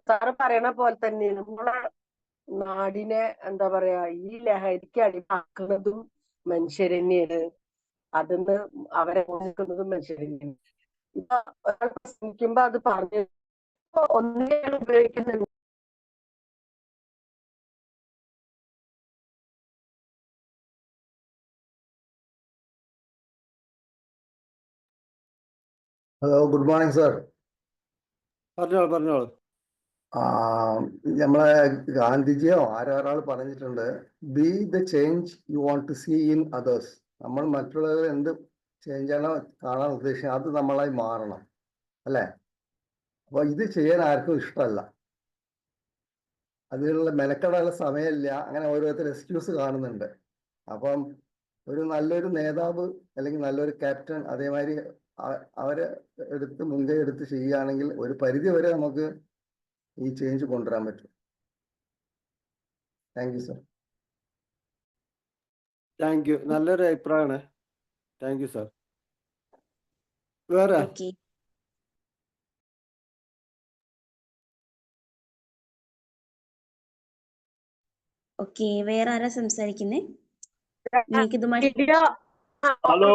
സാറ് പറയണ പോലെ തന്നെ നമ്മളെ നാടിനെ എന്താ പറയാ ഈ ലഹരിക്ക് അടിമാക്കുന്നതും മനുഷ്യർ തന്നെയാണ്. അതിന്ന് അവരെ നോക്കുന്നതും മനുഷ്യർ തന്നെയാണ്. ഇപ്പൊ ഒരാൾ പ്രസംഗിക്കുമ്പോ അത് പറഞ്ഞു ഒന്നിനെയാണ് ഉപയോഗിക്കുന്നത്. Hello, good morning sir. പറഞ്ഞോളൂ പറഞ്ഞോളൂ. നമ്മളെ ഗാന്ധിജിയോ ഒരാൾ പറഞ്ഞിട്ടുണ്ട്, be the change you want to see in others. നമ്മൾ മറ്റുള്ളവർ എന്ത് ചേഞ്ചാണോ കാണാൻ ഉദ്ദേശിക്കുന്നത് അത് നമ്മളായി മാറണം, അല്ലേ? അപ്പോൾ ഇത് ചെയ്യാൻ ആർക്കും ഇഷ്ടമല്ല, അതിനുള്ള മെനക്കെടാനുള്ള സമയമില്ല, അങ്ങനെ ഓരോരുത്തർ എക്സ്ക്യൂസ് കാണുന്നുണ്ട്. അപ്പം ഒരു നല്ലൊരു നേതാവ് അല്ലെങ്കിൽ നല്ലൊരു ക്യാപ്റ്റൻ അതേമാതിരി അവരെ മുൻകൈ എടുത്ത് ചെയ്യുകയാണെങ്കിൽ ഒരു പരിധി വരെ നമുക്ക് ഈ ചേഞ്ച് കൊണ്ടുവരാൻ പറ്റും. Thank you sir. Thank U, നല്ലൊരു അഭിപ്രായമാണ്. Thank you sir. വേറെ ഓക്കെ. ഓക്കെ, വേറെ ആരാ സംസാരിക്കുന്നേ? Hello,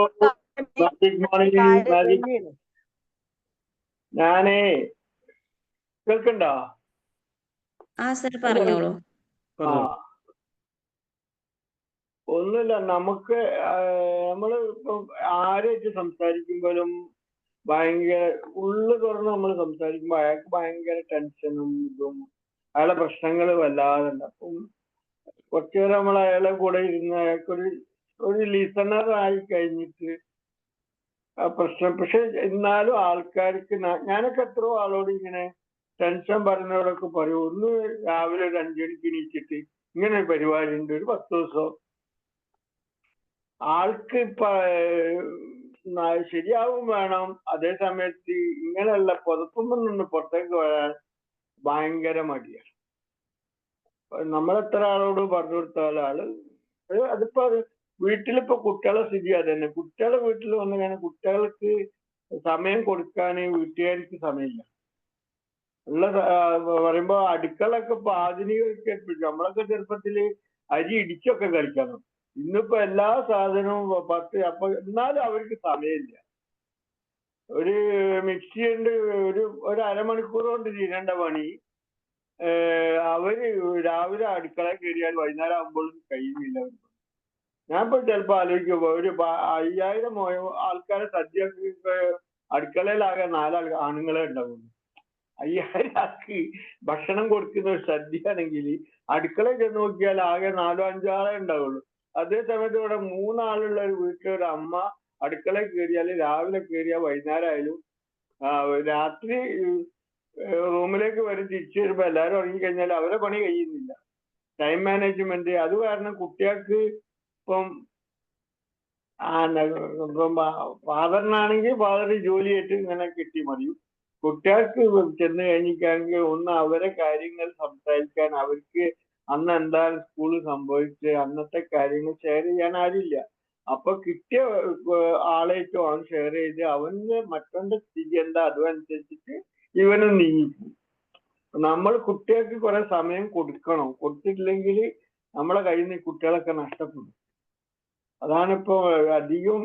good morning. ഞാനേ കേൾക്കണ്ടോ? ആ സർ പറഞ്ഞോളൂ. ഒന്നുമില്ല, നമുക്ക് നമ്മള് ഇപ്പൊ ആരായിട്ട് സംസാരിക്കുമ്പോഴും ഭയങ്കര ഉള്ളു തുറന്ന് നമ്മൾ സംസാരിക്കുമ്പോ അയാൾക്ക് ഭയങ്കര ടെൻഷനും ഇതും അയാളെ പ്രശ്നങ്ങൾ വല്ലാതെ ഉണ്ട്. അപ്പം കുറച്ചു നേരം നമ്മൾ അയാളെ കൂടെ ഇരുന്ന് അയാൾക്കൊരു ലിസണർ ആയി കഴിഞ്ഞിട്ട് ആ പ്രശ്നം. പക്ഷെ എന്നാലും ആൾക്കാർക്ക് ഞാനൊക്കെ എത്രയോ ആളോട് ഇങ്ങനെ ടെൻഷൻ പറയുന്നവരൊക്കെ പറയും, ഒന്ന് രാവിലെ ഒരു 5 മണിക്ക് എണീച്ചിട്ട് ഇങ്ങനെ ഒരു പരിപാടി ഉണ്ട്, ഒരു 10 ദിവസം ആൾക്ക് ശരിയാവും വേണം. അതേ സമയത്ത് ഇങ്ങനെയുള്ള പുതപ്പുമ്പോൾ നിന്ന് പുറത്തേക്ക് വരാൻ ഭയങ്കര മടിയാണ്. നമ്മളെത്ര ആളോട് പറഞ്ഞു കൊടുത്താലും അതിപ്പോ വീട്ടിലിപ്പോ കുട്ടികളെ സ്ഥിതി അത് തന്നെ. കുട്ടികളെ വീട്ടിൽ വന്നു കഴിഞ്ഞാൽ കുട്ടികൾക്ക് സമയം കൊടുക്കാൻ വീട്ടുകാർക്ക് സമയമില്ല. ഉള്ള പറയുമ്പോ അടുക്കളൊക്കെ ഇപ്പൊ ആധുനികവൽക്കരിച്ചു. നമ്മളൊക്കെ ചെറുപ്പത്തില് അരി ഇടിച്ചൊക്കെ കളിക്കണം. ഇന്നിപ്പോ എല്ലാ സാധനവും അപ്പൊ എന്നാലും അവർക്ക് സമയമില്ല. ഒരു മിക്സി ഉണ്ട്, ഒരു അരമണിക്കൂർ കൊണ്ട് തീരേണ്ട പണി അവര് രാവിലെ അടുക്കള കയറിയാൽ വൈകുന്നേരം ആകുമ്പോഴും കഴിയുന്നില്ല. ഞാൻ ഇപ്പൊ ചിലപ്പോ ആലോചിക്കുമ്പോ ഒരു 5000 ആൾക്കാരെ സദ്യ അടുക്കളയിലാകെ 4 ആണുങ്ങളെ ഉണ്ടാവുള്ളൂ. 5000 ആൾക്ക് ഭക്ഷണം കൊടുക്കുന്ന ഒരു സദ്യ ആണെങ്കിൽ അടുക്കളയിൽ ചെന്ന് നോക്കിയാൽ ആകെ 4-5 ആളെ ഉണ്ടാവുള്ളൂ. അതേ സമയത്ത് ഇവിടെ 3 ആളുള്ള ഒരു വീട്ടിലൊരു അമ്മ അടുക്കളയിൽ കയറിയാൽ രാവിലെ കയറിയാൽ വൈകുന്നേരം ആയാലും രാത്രി റൂമിലേക്ക് വരും, തിരിച്ചു വരുമ്പോ എല്ലാവരും ഉറങ്ങിക്കഴിഞ്ഞാൽ അവരെ പണി കഴിയുന്നില്ല. ടൈം മാനേജ്മെന്റ് അത് കാരണം കുട്ടികൾക്ക് ഇപ്പം ഫാദറിനാണെങ്കിൽ ഫാദർ ജോലിയായിട്ട് ഇങ്ങനെ കിട്ടി മതി. കുട്ടികൾക്ക് ചെന്ന് കഴിഞ്ഞിട്ടാണെങ്കിൽ ഒന്ന് അവരെ കാര്യങ്ങൾ സംസാരിക്കാൻ, അവർക്ക് അന്ന് എന്താണ് സ്കൂളിൽ സംഭവിച്ചത്, അന്നത്തെ കാര്യങ്ങൾ ഷെയർ ചെയ്യാൻ ആരില്ല. അപ്പൊ കിട്ടിയ ആളേറ്റവും അവൻ ഷെയർ ചെയ്ത് അവന് മറ്റവന്റെ സ്ഥിതി എന്താ അതുമനുസരിച്ചിട്ട് ഇവനും നീങ്ങിപ്പോകും. നമ്മൾ കുട്ടികൾക്ക് കുറെ സമയം കൊടുക്കണം. കൊടുത്തിട്ടില്ലെങ്കിൽ നമ്മളെ കയ്യിൽ നിന്ന് കുട്ടികളൊക്കെ നഷ്ടപ്പെടും. അതാണിപ്പോ അധികം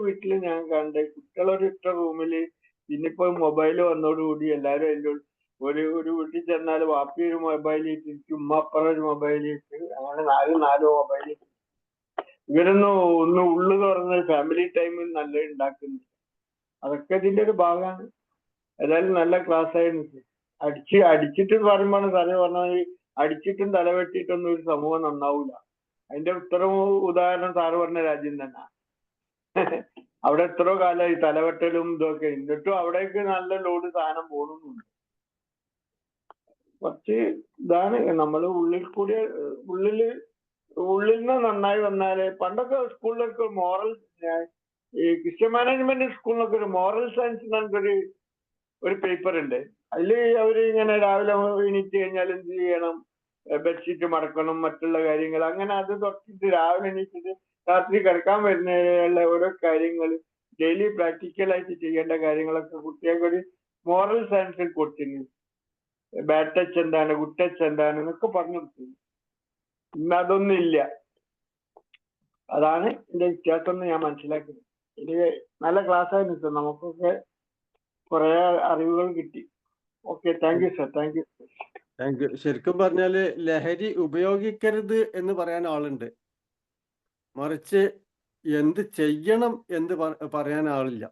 വീട്ടിൽ ഞാൻ കണ്ടത്. കുട്ടികളൊരിട്ട റൂമില് പിന്നിപ്പോ മൊബൈൽ വന്നതോടുകൂടി എല്ലാവരും അതിൻ്റെ ഒരു വീട്ടിൽ ചെന്നാൽ വാപ്പി ഒരു മൊബൈൽ ഇട്ടിട്ട് ഉമ്മ അപ്പുറം ഒരു മൊബൈൽ ഇട്ട് അങ്ങനെ 4 മൊബൈൽ. ഇവരൊന്നും ഒന്ന് ഉള്ളു തുറന്ന് ഫാമിലി ടൈമിൽ നല്ല ഉണ്ടാക്കുന്നു. അതൊക്കെ ഇതിന്റെ ഒരു ഭാഗമാണ്. ഏതായാലും നല്ല ക്ലാസ് ആയിരുന്നു. അടിച്ചിട്ട് പറയുമ്പോഴാണ് സാറേ പറഞ്ഞാൽ അടിച്ചിട്ടും തലവെട്ടിയിട്ടൊന്നും ഒരു സമൂഹം നന്നാവൂല. അതിന്റെ ഉദാഹരണം സാറ് പറഞ്ഞ രാജ്യം തന്നെ. അവിടെ എത്രയോ കാലമായി തലവെട്ടലും ഇതൊക്കെ, എന്നിട്ടും അവിടേക്ക് നല്ല ലോഡ് സാധനം പോകുന്നുണ്ട്. കുറച്ച് ഇതാണ് നമ്മൾ ഉള്ളിൽ കൂടി ഉള്ളിൽ നിന്ന് നന്നായി വന്നാല്, പണ്ടൊക്കെ സ്കൂളിലൊക്കെ മോറൽ, ഈ ക്രിസ്ത്യൻ മാനേജ്മെന്റ് സ്കൂളിലൊക്കെ ഒരു മോറൽ സയൻസ് എന്നൊരു പേപ്പർ ഉണ്ട്. അതിൽ അവര് ഇങ്ങനെ രാവിലെ എണീറ്റ് കഴിഞ്ഞാൽ എന്ത് ചെയ്യണം, ബെഡ്ഷീറ്റ് മടക്കണം, മറ്റുള്ള കാര്യങ്ങൾ, അങ്ങനെ അത് തൊട്ടിട്ട് രാവിലെ എണീറ്റിട്ട് രാത്രി കിടക്കാൻ വരുന്ന ഓരോ കാര്യങ്ങൾ, ഡെയിലി പ്രാക്ടിക്കലായിട്ട് ചെയ്യേണ്ട കാര്യങ്ങളൊക്കെ കുട്ടികൾക്ക് ഒരു മോറൽ സയൻസിൽ കൊടുത്തിരുന്നു. ബാഡ് ടച്ച് എന്താണ്, ഗുഡ് ടച്ച് എന്താണ് എന്നൊക്കെ പറഞ്ഞു കൊടുത്തിരുന്നു. ഇന്ന് അതൊന്നും ഇല്ല. അതാണ് ഇതിന്റെ വ്യത്യാസം എന്ന് ഞാൻ മനസ്സിലാക്കുന്നത്. ഇത് നല്ല ക്ലാസ് ആയിരുന്നു, നമുക്കൊക്കെ കുറെ അറിവുകൾ കിട്ടി. Okay, thank you sir, thank U. Thank you. ശരിക്കും പറഞ്ഞാല് ലഹരി ഉപയോഗിക്കരുത് എന്ന് പറയാൻ ആളുണ്ട്, മറിച്ച് എന്ത് ചെയ്യണം എന്ന് പറയാൻ ആളില്ല.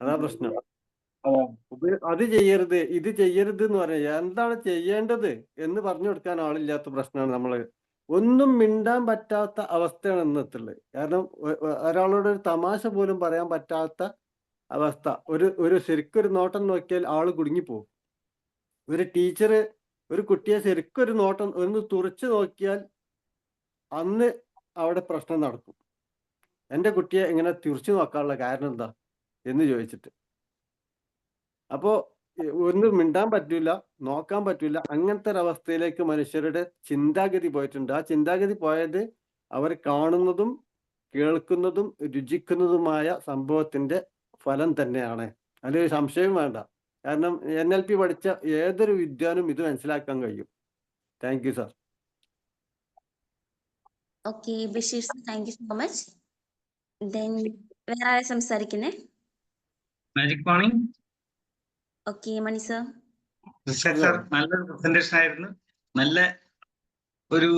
അതാ പ്രശ്നം. അത് ചെയ്യരുത്, ഇത് ചെയ്യരുത് എന്ന് പറയാം. എന്താണ് ചെയ്യേണ്ടത് എന്ന് പറഞ്ഞു കൊടുക്കാൻ ആളില്ലാത്ത പ്രശ്നമാണ് നമ്മള്. ഒന്നും മിണ്ടാൻ പറ്റാത്ത അവസ്ഥയാണ് ഇന്നത്തുള്ളത്. കാരണം ഒരാളോട് ഒരു തമാശ പോലും പറയാൻ പറ്റാത്ത അവസ്ഥ. ഒരു ശരിക്കൊരു നോട്ടം നോക്കിയാൽ ആള് കുടുങ്ങിപ്പോകും. ഒരു ടീച്ചർ ഒരു കുട്ടിയെ ശരിക്കൊരു നോട്ടം ഒന്ന് തുറച്ചു നോക്കിയാൽ അന്ന് അവിടെ പ്രശ്നം നടക്കും. എൻ്റെ കുട്ടിയെ ഇങ്ങനെ തുറച്ചു നോക്കാനുള്ള കാരണം എന്താ എന്ന് ചോദിച്ചിട്ട്. അപ്പോ ഒന്നും മിണ്ടാൻ പറ്റൂല, നോക്കാൻ പറ്റൂല. അങ്ങനത്തെ ഒരവസ്ഥയിലേക്ക് മനുഷ്യരുടെ ചിന്താഗതി പോയിട്ടുണ്ട്. ആ ചിന്താഗതി പോയത് അവർ കാണുന്നതും കേൾക്കുന്നതും രുചിക്കുന്നതുമായ സംഭവത്തിന്റെ ഫലം തന്നെയാണ്. അതിലൊരു സംശയം വേണ്ട. കാരണം NLP പഠിച്ച ഏതൊരു വിദ്വാനും ഇത് മനസ്സിലാക്കാൻ കഴിയും. Thank you sir. Okay Basheer sir, thank you so much. Then വേറെ ആരാ സംസാരിക്കുന്നേ? Magic morning. Okay Mani sir. Sir നല്ലൊരു പ്രസന്റേഷൻ ആയിരുന്നു. നല്ല ഒരു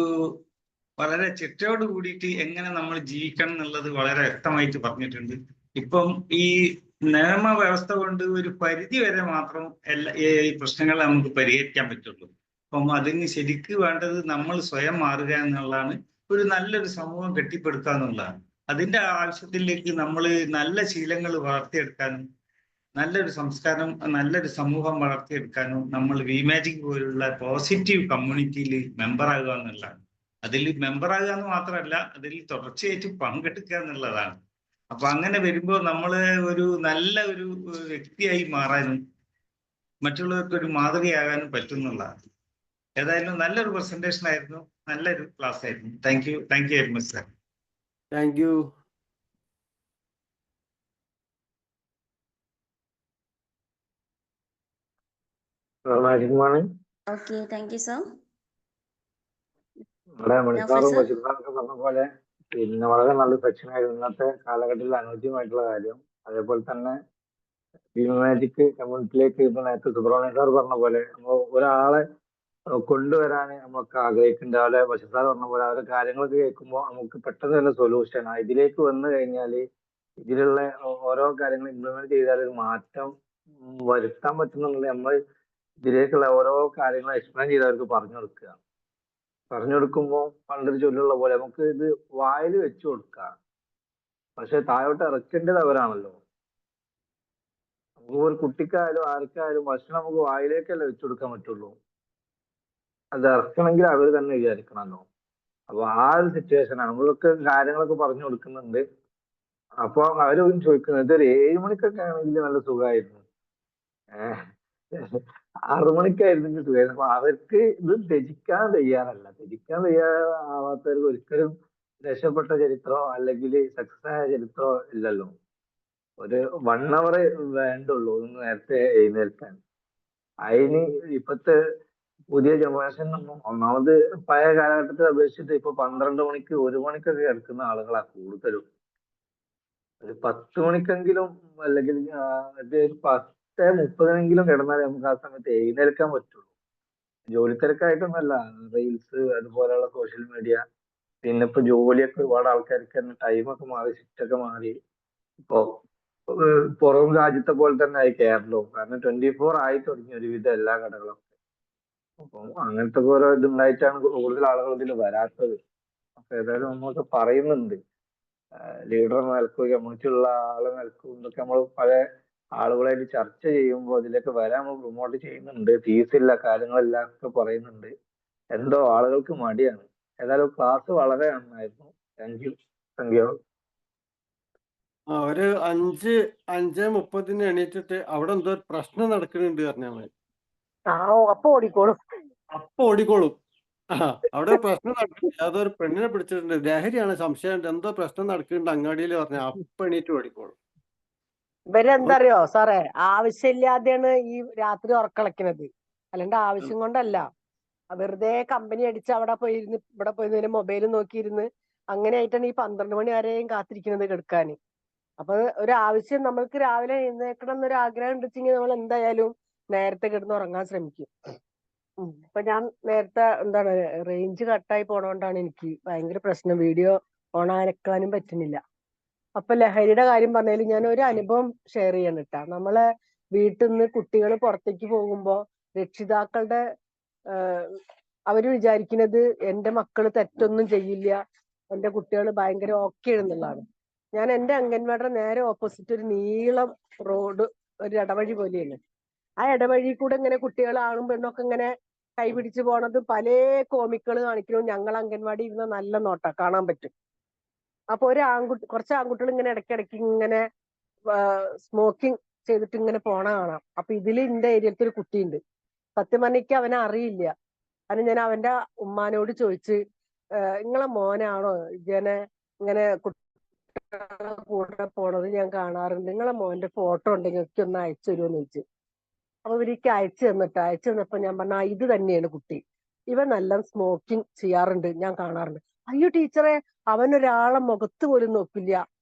വളരെ ചിട്ടയോട് കൂടിയിട്ട് എങ്ങനെ നമ്മൾ ജീവിക്കണം എന്നുള്ളത് വളരെ വ്യക്തമായിട്ട് പറഞ്ഞിട്ടുണ്ട്. ഇപ്പം ഈ നിയമവ്യവസ്ഥ കൊണ്ട് ഒരു പരിധി വരെ മാത്രം ഈ പ്രശ്നങ്ങൾ നമുക്ക് പരിഹരിക്കാൻ പറ്റുള്ളൂ. അപ്പം അതിന് ശരിക്ക് വേണ്ടത് നമ്മൾ സ്വയം മാറുക എന്നുള്ളതാണ്. ഒരു നല്ലൊരു സമൂഹം കെട്ടിപ്പടുക്കുക എന്നുള്ളതാണ്. അതിന്റെ ആവശ്യത്തിലേക്ക് നമ്മൾ നല്ല ശീലങ്ങൾ വളർത്തിയെടുക്കാനും നല്ലൊരു സംസ്കാരം, നല്ലൊരു സമൂഹം വളർത്തിയെടുക്കാനും നമ്മൾ വിമാജിക് പോലുള്ള പോസിറ്റീവ് കമ്മ്യൂണിറ്റിയിൽ മെമ്പറാകുക എന്നുള്ളതാണ്. അതിൽ മെമ്പറാകുക എന്ന് മാത്രമല്ല, അതിൽ തുടർച്ചയായിട്ട് പങ്കെടുക്കുക എന്നുള്ളതാണ്. അപ്പൊ അങ്ങനെ വരുമ്പോൾ നമ്മൾ ഒരു നല്ല ഒരു വ്യക്തിയായി മാറാനും മറ്റുള്ളവർക്ക് ഒരു മാതൃകയാകാനും പറ്റുന്നുള്ളതാണ്. ഏതായാലും നല്ലൊരു പ്രസന്റേഷൻ ആയിരുന്നു, നല്ലൊരു ക്ലാസ് ആയിരുന്നു. Thank you very much sir. Thank you. Okay, thank you sir. നമ്മുടെ മണിസാറും ബഷീർസാറൊക്കെ പറഞ്ഞ പോലെ പിന്നെ വളരെ നല്ല സെക്ഷൻ ആയിരുന്നു. ഇന്നത്തെ കാലഘട്ടത്തിൽ അനുയോജ്യമായിട്ടുള്ള കാര്യം. അതേപോലെ തന്നെ മാജിക് കമ്മ്യൂണിറ്റിയിലേക്ക് ഇപ്പൊ നേരത്തെ സുബ്രഹ്മണ്യൻ സാർ പറഞ്ഞ പോലെ നമ്മൾ ഒരാളെ കൊണ്ടുവരാൻ നമുക്ക് ആഗ്രഹിക്കുന്നുണ്ട്. അതുപോലെ ബഷീർ സാർ പറഞ്ഞ പോലെ അവരുടെ കാര്യങ്ങളൊക്കെ കേൾക്കുമ്പോൾ നമുക്ക് പെട്ടെന്ന് തന്നെ സൊല്യൂഷൻ ഇതിലേക്ക് വന്നു കഴിഞ്ഞാൽ ഇതിലുള്ള ഓരോ കാര്യങ്ങൾ ഇംപ്ലിമെന്റ് ചെയ്താൽ ഒരു മാറ്റം വരുത്താൻ പറ്റുന്നുള്ളത് നമ്മൾ ഇതിലേക്കുള്ള ഓരോ കാര്യങ്ങൾ എക്സ്പ്ലെയിൻ ചെയ്ത് അവർക്ക് പറഞ്ഞു കൊടുക്കുമ്പോൾ പണ്ടൊരു ചൊല്ലുള്ള പോലെ നമുക്ക് ഇത് വായിൽ വെച്ചു കൊടുക്കാം, പക്ഷെ താഴോട്ട് ഇറക്കേണ്ടത് അവരാണല്ലോ. നമുക്ക് ഒരു കുട്ടിക്കായാലും ആർക്കായാലും ഭക്ഷണം നമുക്ക് വായിലേക്കല്ല വെച്ചു കൊടുക്കാൻ പറ്റുള്ളൂ, അത് ഇറക്കണമെങ്കിൽ അവർ തന്നെ വിചാരിക്കണമല്ലോ. അപ്പൊ ആ ഒരു സിറ്റുവേഷനാണ്. നമ്മളൊക്കെ കാര്യങ്ങളൊക്കെ പറഞ്ഞു കൊടുക്കുന്നുണ്ട്. അപ്പൊ അവര് ചോദിക്കുന്നത് ഇതൊരു 7 മണിക്കൊക്കെ ആണെങ്കിൽ നല്ല സുഖമായിരുന്നു, 6 മണിക്കായിരുന്നെങ്കിൽ സുഖമായിരുന്നു. അപ്പൊ അവർക്ക് ഇത് ത്യജിക്കാൻ തയ്യാറാവാത്തവർക്ക് ഒരിക്കലും രക്ഷപ്പെട്ട ചരിത്രമോ അല്ലെങ്കിൽ സക്സസ് ആയ ചരിത്രമോ ഇല്ലല്ലോ. ഒരു 1 hour വേണ്ടുള്ളൂ ഒന്ന് നേരത്തെ എഴുന്നേൽക്കാൻ. അതിന് ഇപ്പത്തെ പുതിയ ജനറേഷൻ ഒന്നാമത് പഴയ കാലഘട്ടത്തെ അപേക്ഷിച്ചിട്ട് ഇപ്പൊ 12 മണിക്ക് 1 മണിക്കൊക്കെ കിടക്കുന്ന ആളുകളാ കൂടുതലും. ഒരു 10 മണിക്കെങ്കിലും അല്ലെങ്കിൽ 10:30 കിടന്നാലേ നമുക്ക് ആ സമയത്ത് എഴുന്നേൽക്കാൻ പറ്റുള്ളൂ. ജോലി തിരക്കായിട്ടൊന്നല്ല, റീൽസ് അതുപോലെയുള്ള സോഷ്യൽ മീഡിയ, പിന്നെ ഇപ്പൊ ജോലിയൊക്കെ ഒരുപാട് ആൾക്കാർക്ക് തന്നെ ടൈമൊക്കെ മാറി, ഷിഫ്റ്റൊക്കെ മാറി. ഇപ്പൊ പുറം രാജ്യത്തെ പോലെ തന്നെ ആയി കേരളവും. കാരണം 24 ആയി തുടങ്ങി ഒരുവിധം എല്ലാ കടകളും. അപ്പം അങ്ങനത്തെ ഓരോ ഇതുണ്ടായിട്ടാണ് കൂടുതൽ ആളുകൾ ഇതിൽ വരാത്തത്. അപ്പൊ ഏതായാലും നമ്മളൊക്കെ പറയുന്നുണ്ട് ലീഡർ എന്ന നിലക്കും കമ്മ്യൂണിറ്റിയുള്ള ആളെ നിലക്കും ഇതൊക്കെ നമ്മൾ പല ആളുകളായിട്ട് ചർച്ച ചെയ്യുമ്പോൾ അതിലേക്ക് വരാൻ നമ്മൾ പ്രൊമോട്ട് ചെയ്യുന്നുണ്ട്. ഫീസില്ല, കാര്യങ്ങളില്ല ഒക്കെ പറയുന്നുണ്ട്. എന്തോ ആളുകൾക്ക് മടിയാണ്. ഏതായാലും ക്ലാസ് വളരെ നന്നായിരുന്നു. Thank you. ഒരു 5:30 എണീറ്റിട്ട് അവിടെ എന്തോ ഒരു പ്രശ്നം നടക്കുന്നുണ്ട് പറഞ്ഞാൽ മതി. അപ്പൊ ഓടിക്കോളും. അപ്പൊ ഓടിക്കോളും. അവിടെ പ്രശ്നം നടക്കുന്നുണ്ട്, അതൊരു പെണ്ണിനെ പിടിച്ചിട്ടുണ്ട്, ലഹരിയാണ്, സംശയമുണ്ട്, എന്തോ പ്രശ്നം നടക്കുന്നുണ്ട് അങ്ങാടിയിൽ പറഞ്ഞാൽ അപ്പൊ എണീറ്റ് ഓടിക്കോളും. ഇവരെന്താ അറിയോ സാറേ, ആവശ്യമില്ലാതെയാണ് ഈ രാത്രി ഉറക്കളക്കുന്നത്, അല്ലാണ്ട് ആവശ്യം കൊണ്ടല്ല. വെറുതെ കമ്പനി അടിച്ച് അവിടെ പോയിരുന്ന് ഇവിടെ പോയിരുന്ന് മൊബൈൽ നോക്കിയിരുന്ന് അങ്ങനെ ആയിട്ടാണ് ഈ 12 മണി വരെയും കാത്തിരിക്കുന്നത് കിടക്കാൻ. അപ്പൊ ഒരു ആവശ്യം നമ്മൾക്ക് രാവിലെ എഴുന്നേക്കണം എന്നൊരു ആഗ്രഹം ഉണ്ടെങ്കിൽ നമ്മൾ എന്തായാലും നേരത്തെ കിടന്ന് ഉറങ്ങാൻ ശ്രമിക്കും. ഇപ്പൊ ഞാൻ നേരത്തെ എന്താണ് റേഞ്ച് കട്ടായി പോണോണ്ടാണ് എനിക്ക് ഭയങ്കര പ്രശ്നം, വീഡിയോ ഓൺ ആക്കാനും പറ്റുന്നില്ല. അപ്പൊ ലഹരിയുടെ കാര്യം പറഞ്ഞാൽ ഞാൻ ഒരു അനുഭവം ഷെയർ ചെയ്യണം കേട്ടാ. നമ്മളെ വീട്ടിൽ നിന്ന് കുട്ടികൾ പുറത്തേക്ക് പോകുമ്പോ രക്ഷിതാക്കളുടെ അവര് വിചാരിക്കുന്നത് എന്റെ മക്കള് തെറ്റൊന്നും ചെയ്യില്ല, എന്റെ കുട്ടികൾ ഭയങ്കര ഓക്കെ എന്നുള്ളതാണ്. ഞാൻ എന്റെ അംഗൻവാടിയുടെ നേരെ ഓപ്പോസിറ്റ് ഒരു നീളം റോഡ്, ഒരു ഇടവഴി പോലെയാണ്. ആ ഇടവഴി കൂടെ ഇങ്ങനെ കുട്ടികൾ ആണും പെണ്ണൊക്കെ ഇങ്ങനെ കൈപിടിച്ച് പോണത് പല കോമിക്കൾ കാണിക്കുന്നു. ഞങ്ങൾ അംഗൻവാടി ഇരുന്ന നല്ല നോട്ട കാണാൻ പറ്റും. അപ്പൊ കുറച്ച് ആൺകുട്ടികൾ ഇങ്ങനെ ഇടയ്ക്കിടയ്ക്ക് ഇങ്ങനെ സ്മോക്കിംഗ് ചെയ്തിട്ട് ഇങ്ങനെ പോണ കാണാം. അപ്പൊ ഇതിൽ എന്റെ ഏരിയയിലത്തെ ഒരു കുട്ടിയുണ്ട്. സത്യം പറഞ്ഞിക്ക് അവനെ അറിയില്ല. അതിന് ഞാൻ അവന്റെ ഉമ്മാനോട് ചോദിച്ച്, നിങ്ങളെ മോനാണോ ഇങ്ങനെ കുട്ടികളുടെ കൂടെ പോണത് ഞാൻ കാണാറുണ്ട്, നിങ്ങളെ മോന്റെ ഫോട്ടോ ഉണ്ടെങ്കിൽ എനിക്ക് ഒന്ന് അയച്ചു തരുമെന്ന് ചോദിച്ചു. അപ്പൊ ഇവർക്ക് അയച്ചു തന്നപ്പോ ഞാൻ പറഞ്ഞ ഇത് തന്നെയാണ് കുട്ടി, ഇവൻ നല്ല സ്മോക്കിംഗ് ചെയ്യാറുണ്ട്, ഞാൻ കാണാറുണ്ട്. അയ്യോ ടീച്ചറെ, അവനൊരാളെ മുഖത്ത് പോലും നോക്കില്ല,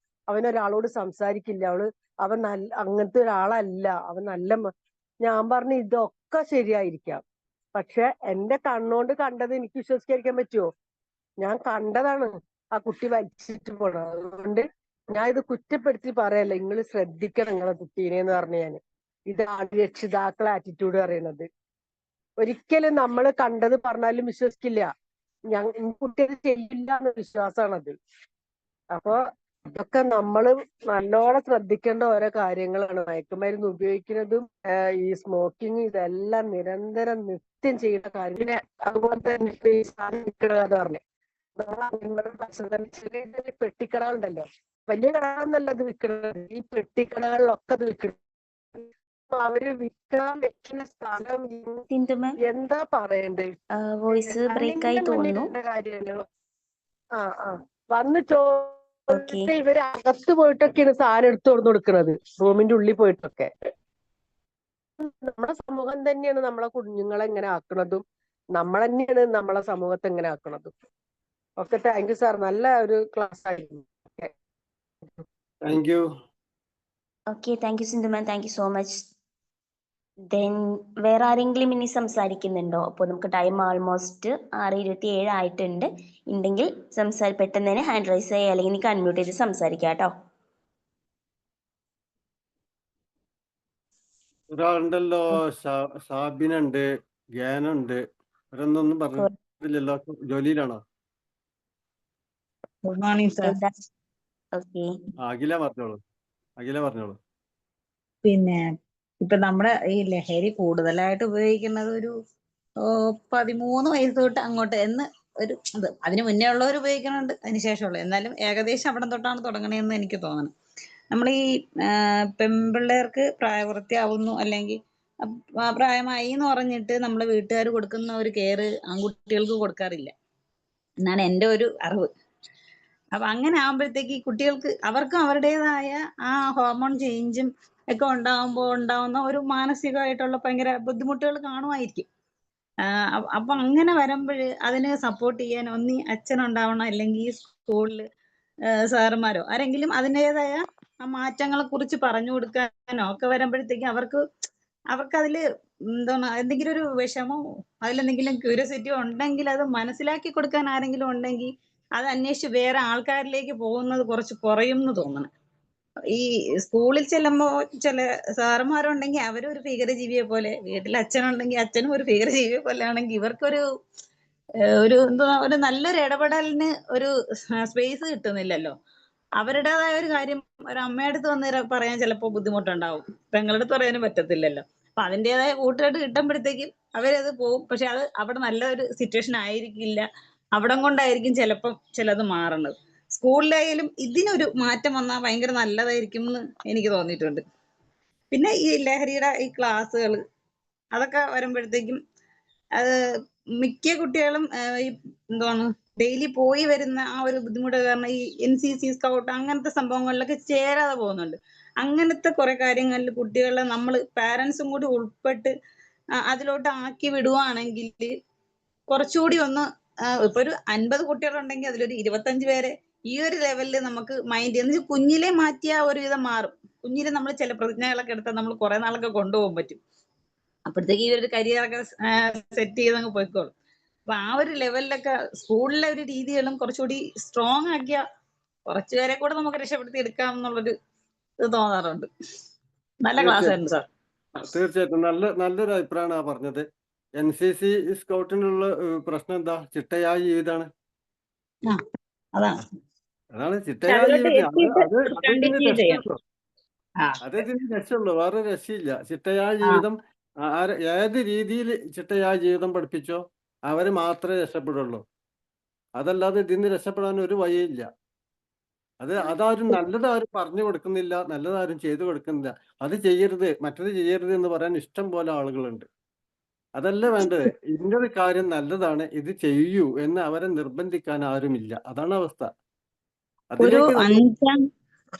അവനൊരാളോട് സംസാരിക്കില്ല, അവൻ അങ്ങനത്തെ ഒരാളല്ല, അവൻ നല്ല. ഞാൻ പറഞ്ഞു ഇതൊക്കെ ശരിയായിരിക്കാം, പക്ഷെ എന്റെ കണ്ണുകൊണ്ട് കണ്ടത് എനിക്ക് വിശ്വസിക്കാതിരിക്കാൻ പറ്റുമോ? ഞാൻ കണ്ടതാണ് ആ കുട്ടി വലിച്ചിട്ട് പോണത്. അതുകൊണ്ട് ഞാൻ ഇത് കുറ്റപ്പെടുത്തി പറയല്ല, നിങ്ങൾ ശ്രദ്ധിക്കണം നിങ്ങളെ കുട്ടീനെ എന്ന് പറഞ്ഞു ഞാൻ. ഇതാണ് രക്ഷിതാക്കളെ ആറ്റിറ്റ്യൂഡ് പറയുന്നത്. ഒരിക്കലും നമ്മൾ കണ്ടത് പറഞ്ഞാലും വിശ്വസിക്കില്ല, കുട്ടി അത് ചെയ്യില്ല എന്ന വിശ്വാസമാണത്. അപ്പൊ ഇതൊക്കെ നമ്മള് നല്ലോണം ശ്രദ്ധിക്കേണ്ട ഓരോ കാര്യങ്ങളാണ്. മയക്കുമരുന്ന് ഉപയോഗിക്കുന്നതും ഈ സ്മോക്കിങ് ഇതെല്ലാം നിരന്തരം നിത്യം ചെയ്യുന്ന കാര്യം. അതുപോലെ തന്നെ കഥ പറഞ്ഞു, നമ്മളെ പച്ചക്കറി ചെറിയ ചെറിയ പെട്ടിക്കടകളുണ്ടല്ലോ, വലിയ കടകളെന്നല്ല ഇത് വിൽക്കുന്നത്, ഈ പെട്ടിക്കടകളിലൊക്കെ ഇത് വിൽക്കുന്നത്. അവര് വിൽക്കാൻ വെക്കുന്ന സ്ഥലം എന്താ പറയണ്ടേ, വോയിസ് ബ്രേക്ക് ആയി തോന്നുന്നു. കാര്യമല്ലോ. വന്ന് ചോദിച്ചിട്ട് ഇവര് അകത്ത് പോയിട്ടൊക്കെയാണ് സാധനം എടുത്തു തുറന്നു കൊടുക്കുന്നത്, റൂമിന്റെ ഉള്ളിൽ പോയിട്ടൊക്കെ. നമ്മുടെ സമൂഹം തന്നെയാണ് നമ്മളെ കുഞ്ഞുങ്ങളെ എങ്ങനെ ആക്കുന്നതും നമ്മൾ തന്നെയാണ് നമ്മളെ സമൂഹത്തെ എങ്ങനെ ആക്കുന്നതും. ഓക്കെ, താങ്ക് യു സാർ, നല്ല ഒരു ക്ലാസ് ആയിരുന്നു. Thank you. Okay, thank you Sindhu ma'am, thank you so much. Then വേറെ ആരെങ്കിലും ഇനി സംസാരിക്കുന്നുണ്ടോ? അപ്പോൾ നമുക്ക് ടൈം ആൾമോസ്റ്റ് 6:27 ആയിട്ടുണ്ട്. ഉണ്ടെങ്കിൽ പെട്ടെന്ന് തന്നെ ഹാൻഡ് റൈസ് ചെയ്യുക, അല്ലെങ്കിൽ എനിക്ക് അൺമ്യൂട്ട് ചെയ്ത് സംസാരിക്കാം കേട്ടോ. ഒരാളുണ്ടല്ലോ, സാബിനുണ്ട്, ഗ്യാനുണ്ട്, ഇവരൊന്നും പറഞ്ഞില്ലല്ലോ. ജോലിയിലാണോ? Good morning sir. അഖില പറഞ്ഞോളൂ. പിന്നെ ഇപ്പൊ നമ്മുടെ ഈ ലഹരി കൂടുതലായിട്ട് ഉപയോഗിക്കുന്നത് ഒരു 13 വയസ്സ് തൊട്ട് അങ്ങോട്ട് എന്ന് ഒരു ഇത്, അതിന് മുന്നേ ഉള്ളവർ ഉപയോഗിക്കുന്നുണ്ട്, അതിന് ശേഷമുള്ള, എന്നാലും ഏകദേശം അവിടെ തൊട്ടാണ് തുടങ്ങണതെന്ന് എനിക്ക് തോന്നുന്നു. നമ്മൾ ഈ പെൺപിള്ളേർക്ക് പ്രായപൂർത്തിയാവുന്നു അല്ലെങ്കിൽ പ്രായമായി എന്ന് പറഞ്ഞിട്ട് നമ്മളെ വീട്ടുകാർ കൊടുക്കുന്ന ഒരു കെയർ ആൺകുട്ടികൾക്ക് കൊടുക്കാറില്ല എന്നാണ് എൻ്റെ ഒരു അറിവ്. അപ്പൊ അങ്ങനെ ആകുമ്പോഴത്തേക്ക് കുട്ടികൾക്ക് അവർക്കും അവരുടേതായ ആ ഹോർമോൺ ചേഞ്ചും ഒക്കെ ഉണ്ടാവുന്ന ഒരു മാനസികമായിട്ടുള്ള ഭയങ്കര ബുദ്ധിമുട്ടുകൾ കാണുമായിരിക്കും. അപ്പൊ അങ്ങനെ വരുമ്പോൾ അതിനെ സപ്പോർട്ട് ചെയ്യാൻ ഒന്നി അച്ഛനുണ്ടാവണം, അല്ലെങ്കിൽ സ്കൂളിൽ സാറുമാരോ ആരെങ്കിലും അതിൻ്റെതായ ആ മാറ്റങ്ങളെ കുറിച്ച് പറഞ്ഞു കൊടുക്കാനോ ഒക്കെ വരുമ്പോഴത്തേക്ക് അവർക്ക് അതില് എന്താണ് എന്തെങ്കിലും ഒരു വിഷമോ അതിലെന്തെങ്കിലും ക്യൂരിയോസിറ്റിയോ ഉണ്ടെങ്കിൽ അത് മനസ്സിലാക്കി കൊടുക്കാൻ ആരെങ്കിലും ഉണ്ടെങ്കിൽ അത് അന്വേഷിച്ച് വേറെ ആൾക്കാരിലേക്ക് പോകുന്നത് കുറച്ച് കുറയും എന്ന് തോന്നണം. ഈ സ്കൂളിൽ ചെല്ലുമ്പോൾ ചില സാറന്മാരുണ്ടെങ്കിൽ അവരും ഒരു ഭീകരജീവിയെ പോലെ, വീട്ടിൽ അച്ഛനുണ്ടെങ്കിൽ അച്ഛനും ഒരു ഭീകരജീവിയെ പോലെ ആണെങ്കിൽ ഇവർക്കൊരു ഒരു നല്ലൊരു ഇടപെടലിന് ഒരു സ്പേസ് കിട്ടുന്നില്ലല്ലോ. അവരുടേതായ ഒരു കാര്യം ഒരു അമ്മയുടെ അടുത്ത് വന്ന് പറയാൻ ചിലപ്പോൾ ബുദ്ധിമുട്ടുണ്ടാവും. പെങ്ങളുടെ അടുത്ത് പറയാനും പറ്റത്തില്ലല്ലോ. അപ്പൊ അതിൻ്റെതായ കൂട്ടുകെട്ട് കിട്ടുമ്പോഴത്തേക്കും അവരത് പോവും. പക്ഷെ അത് അവിടെ നല്ല ഒരു സിറ്റുവേഷൻ ആയിരിക്കില്ല. അവിടം കൊണ്ടായിരിക്കും ചിലപ്പം ചിലത് മാറണത്. സ്കൂളിലായാലും ഇതിനൊരു മാറ്റം വന്നാൽ ഭയങ്കര നല്ലതായിരിക്കും എന്ന് എനിക്ക് തോന്നിയിട്ടുണ്ട്. പിന്നെ ഈ ലഹരിയുടെ ഈ ക്ലാസ്സുകൾ അതൊക്കെ വരുമ്പോഴത്തേക്കും അത് മിക്ക കുട്ടികളും ഈ എന്താണ് ഡെയിലി പോയി വരുന്ന ആ ഒരു ബുദ്ധിമുട്ട് കാരണം ഈ NCC സ്കൗട്ട് അങ്ങനത്തെ സംഭവങ്ങളിലൊക്കെ ചേരാതെ പോകുന്നുണ്ട്. അങ്ങനത്തെ കുറെ കാര്യങ്ങളിൽ കുട്ടികളെ നമ്മൾ പാരന്റ്സും കൂടി ഉൾപ്പെട്ട് അതിലോട്ട് ആക്കി വിടുവാണെങ്കിൽ കുറച്ചുകൂടി ഒന്ന് ഇപ്പൊ ഒരു 50 കുട്ടികളുണ്ടെങ്കിൽ അതിലൊരു 25 പേരെ ഈ ഒരു ലെവലിൽ നമുക്ക് മൈൻഡ് എന്ന് വെച്ചാൽ കുഞ്ഞിലെ മാറ്റിയ ഒരുവിധം മാറും. കുഞ്ഞിലെ നമ്മൾ ചില പ്രതിജ്ഞകളൊക്കെ എടുത്താൽ നമ്മൾ കുറെ നാളൊക്കെ കൊണ്ടുപോകാൻ പറ്റും. അപ്പോഴത്തേക്ക് ഈ ഒരു കരിയറൊക്കെ സെറ്റ് ചെയ്തങ്ങ് പോയിക്കോളും. അപ്പൊ ആ ഒരു ലെവലിലൊക്കെ സ്കൂളിലെ ഒരു രീതികളും കുറച്ചുകൂടി സ്ട്രോങ് ആക്കിയ കുറച്ചുപേരെ കൂടെ നമുക്ക് രക്ഷപ്പെടുത്തി എടുക്കാം എന്നുള്ളൊരു ഇത് തോന്നാറുണ്ട്. നല്ല ക്ലാസ് ആയിരുന്നു സാർ. തീർച്ചയായിട്ടും നല്ലൊരു അഭിപ്രായമാണ് ആ പറഞ്ഞത്. NCC സ്കൗട്ടിനുള്ള പ്രശ്നം എന്താ? ചിട്ടയായ ജീവിതമാണ്. അതാണ് ചിട്ടയായ ജീവിതം. അതേ രക്ഷയുള്ളൂ, വേറെ രക്ഷയില്ല. ചിട്ടയായ ജീവിതം ഏത് രീതിയിൽ ചിട്ടയായ ജീവിതം പഠിപ്പിച്ചോ അവര് മാത്രമേ രക്ഷപ്പെടുള്ളൂ. അതല്ലാതെ ഇതിന് രക്ഷപ്പെടാൻ ഒരു വഴിയില്ല. അതാരും നല്ലതാരും പറഞ്ഞു കൊടുക്കുന്നില്ല, നല്ലതാരും ചെയ്തു കൊടുക്കുന്നില്ല. അത് ചെയ്യരുത്, മറ്റത് ചെയ്യരുത് എന്ന് പറയാൻ ഇഷ്ടം പോലെ ആളുകളുണ്ട്. അതല്ല വേണ്ടത്. ഇന്നൊരു കാര്യം നല്ലതാണ്, ഇത് ചെയ്യൂ എന്ന് അവരെ നിർബന്ധിക്കാൻ ആരുമില്ല. അതാണ് അവസ്ഥ. ഒരു അതിലേക്ക്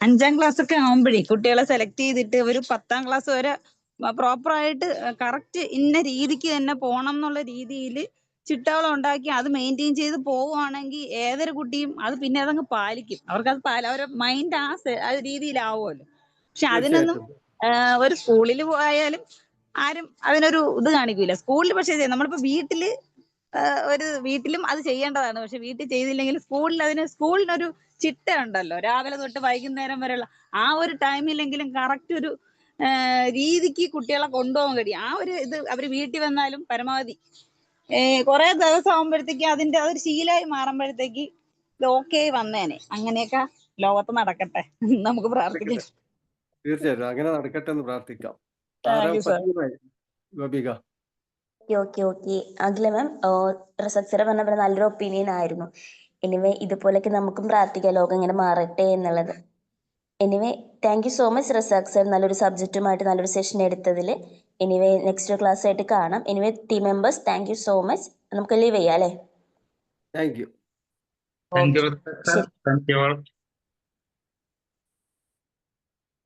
5ാം ക്ലാസ് ഒക്കെ ആവുമ്പോഴേ കുട്ടികളെ സെലക്ട് ചെയ്തിട്ട് ഒരു 10ാം ക്ലാസ് വരെ പ്രോപ്പർ ആയിട്ട് കറക്റ്റ് ഇന്ന രീതിക്ക് തന്നെ പോണം എന്നുള്ള രീതിയിൽ ചിട്ടകൾ ഉണ്ടാക്കി അത് മെയിൻറ്റെയിൻ ചെയ്ത് പോവുകയാണെങ്കിൽ ഏതൊരു കുട്ടിയും അത് പിന്നെ അതങ്ങ് പാലിക്കും. അവർക്ക് അവരുടെ മൈൻഡ് ആ രീതിയിലാവുമല്ലോ. പക്ഷെ അതിനൊന്നും ഒരു സ്കൂളിൽ പോയാലും ആരും അതിനൊരു ഇത് കാണിക്കൂല. സ്കൂളിൽ പക്ഷെ നമ്മളിപ്പോ വീട്ടിലും അത് ചെയ്യേണ്ടതാണ്. പക്ഷെ വീട്ടിൽ ചെയ്തില്ലെങ്കിൽ സ്കൂളിനൊരു ചിട്ട ഉണ്ടല്ലോ. രാവിലെ തൊട്ട് വൈകുന്നേരം വരെയുള്ള ആ ഒരു ടൈമിലെങ്കിലും കറക്റ്റ് ഒരു രീതിക്ക് കുട്ടികളെ കൊണ്ടുപോകാൻ കഴിയും. ആ ഒരു ഇത് അവര് വീട്ടിൽ വന്നാലും പരമാവധി കുറെ ദിവസം ആകുമ്പോഴത്തേക്ക് അതിന്റെ അതൊരു ശീലമായി മാറുമ്പോഴത്തേക്ക് ഇത് ഓക്കെ വന്നേനെ. അങ്ങനെയൊക്കെ ലോകത്ത് നടക്കട്ടെ നമുക്ക് പ്രാർത്ഥിക്കാം. തീർച്ചയായിട്ടും അങ്ങനെ നടക്കട്ടെ എന്ന് പ്രാർത്ഥിക്കാം. ഗോപിക. ഓക്കെ. അഖില മാം, റസാഖ് സാറ് പറഞ്ഞ നല്ലൊരു ഒപ്പീനിയൻ ആയിരുന്നു. എനിവേ ഇതുപോലൊക്കെ നമുക്കും പ്രാർത്ഥിക്കാം ലോകം ഇങ്ങനെ മാറട്ടെ എന്നുള്ളത്. Anyway thank you so much Razak sir, നല്ലൊരു സബ്ജക്റ്റുമായിട്ട് നല്ലൊരു സെഷൻ എടുത്തതിൽ. എനിവേ നെക്സ്റ്റ് ക്ലാസ് ആയിട്ട് കാണാം. Anyway team members thank you so much. നമുക്ക് ലീവ് ചെയ്യാം അല്ലേ? Thank you. Thank you.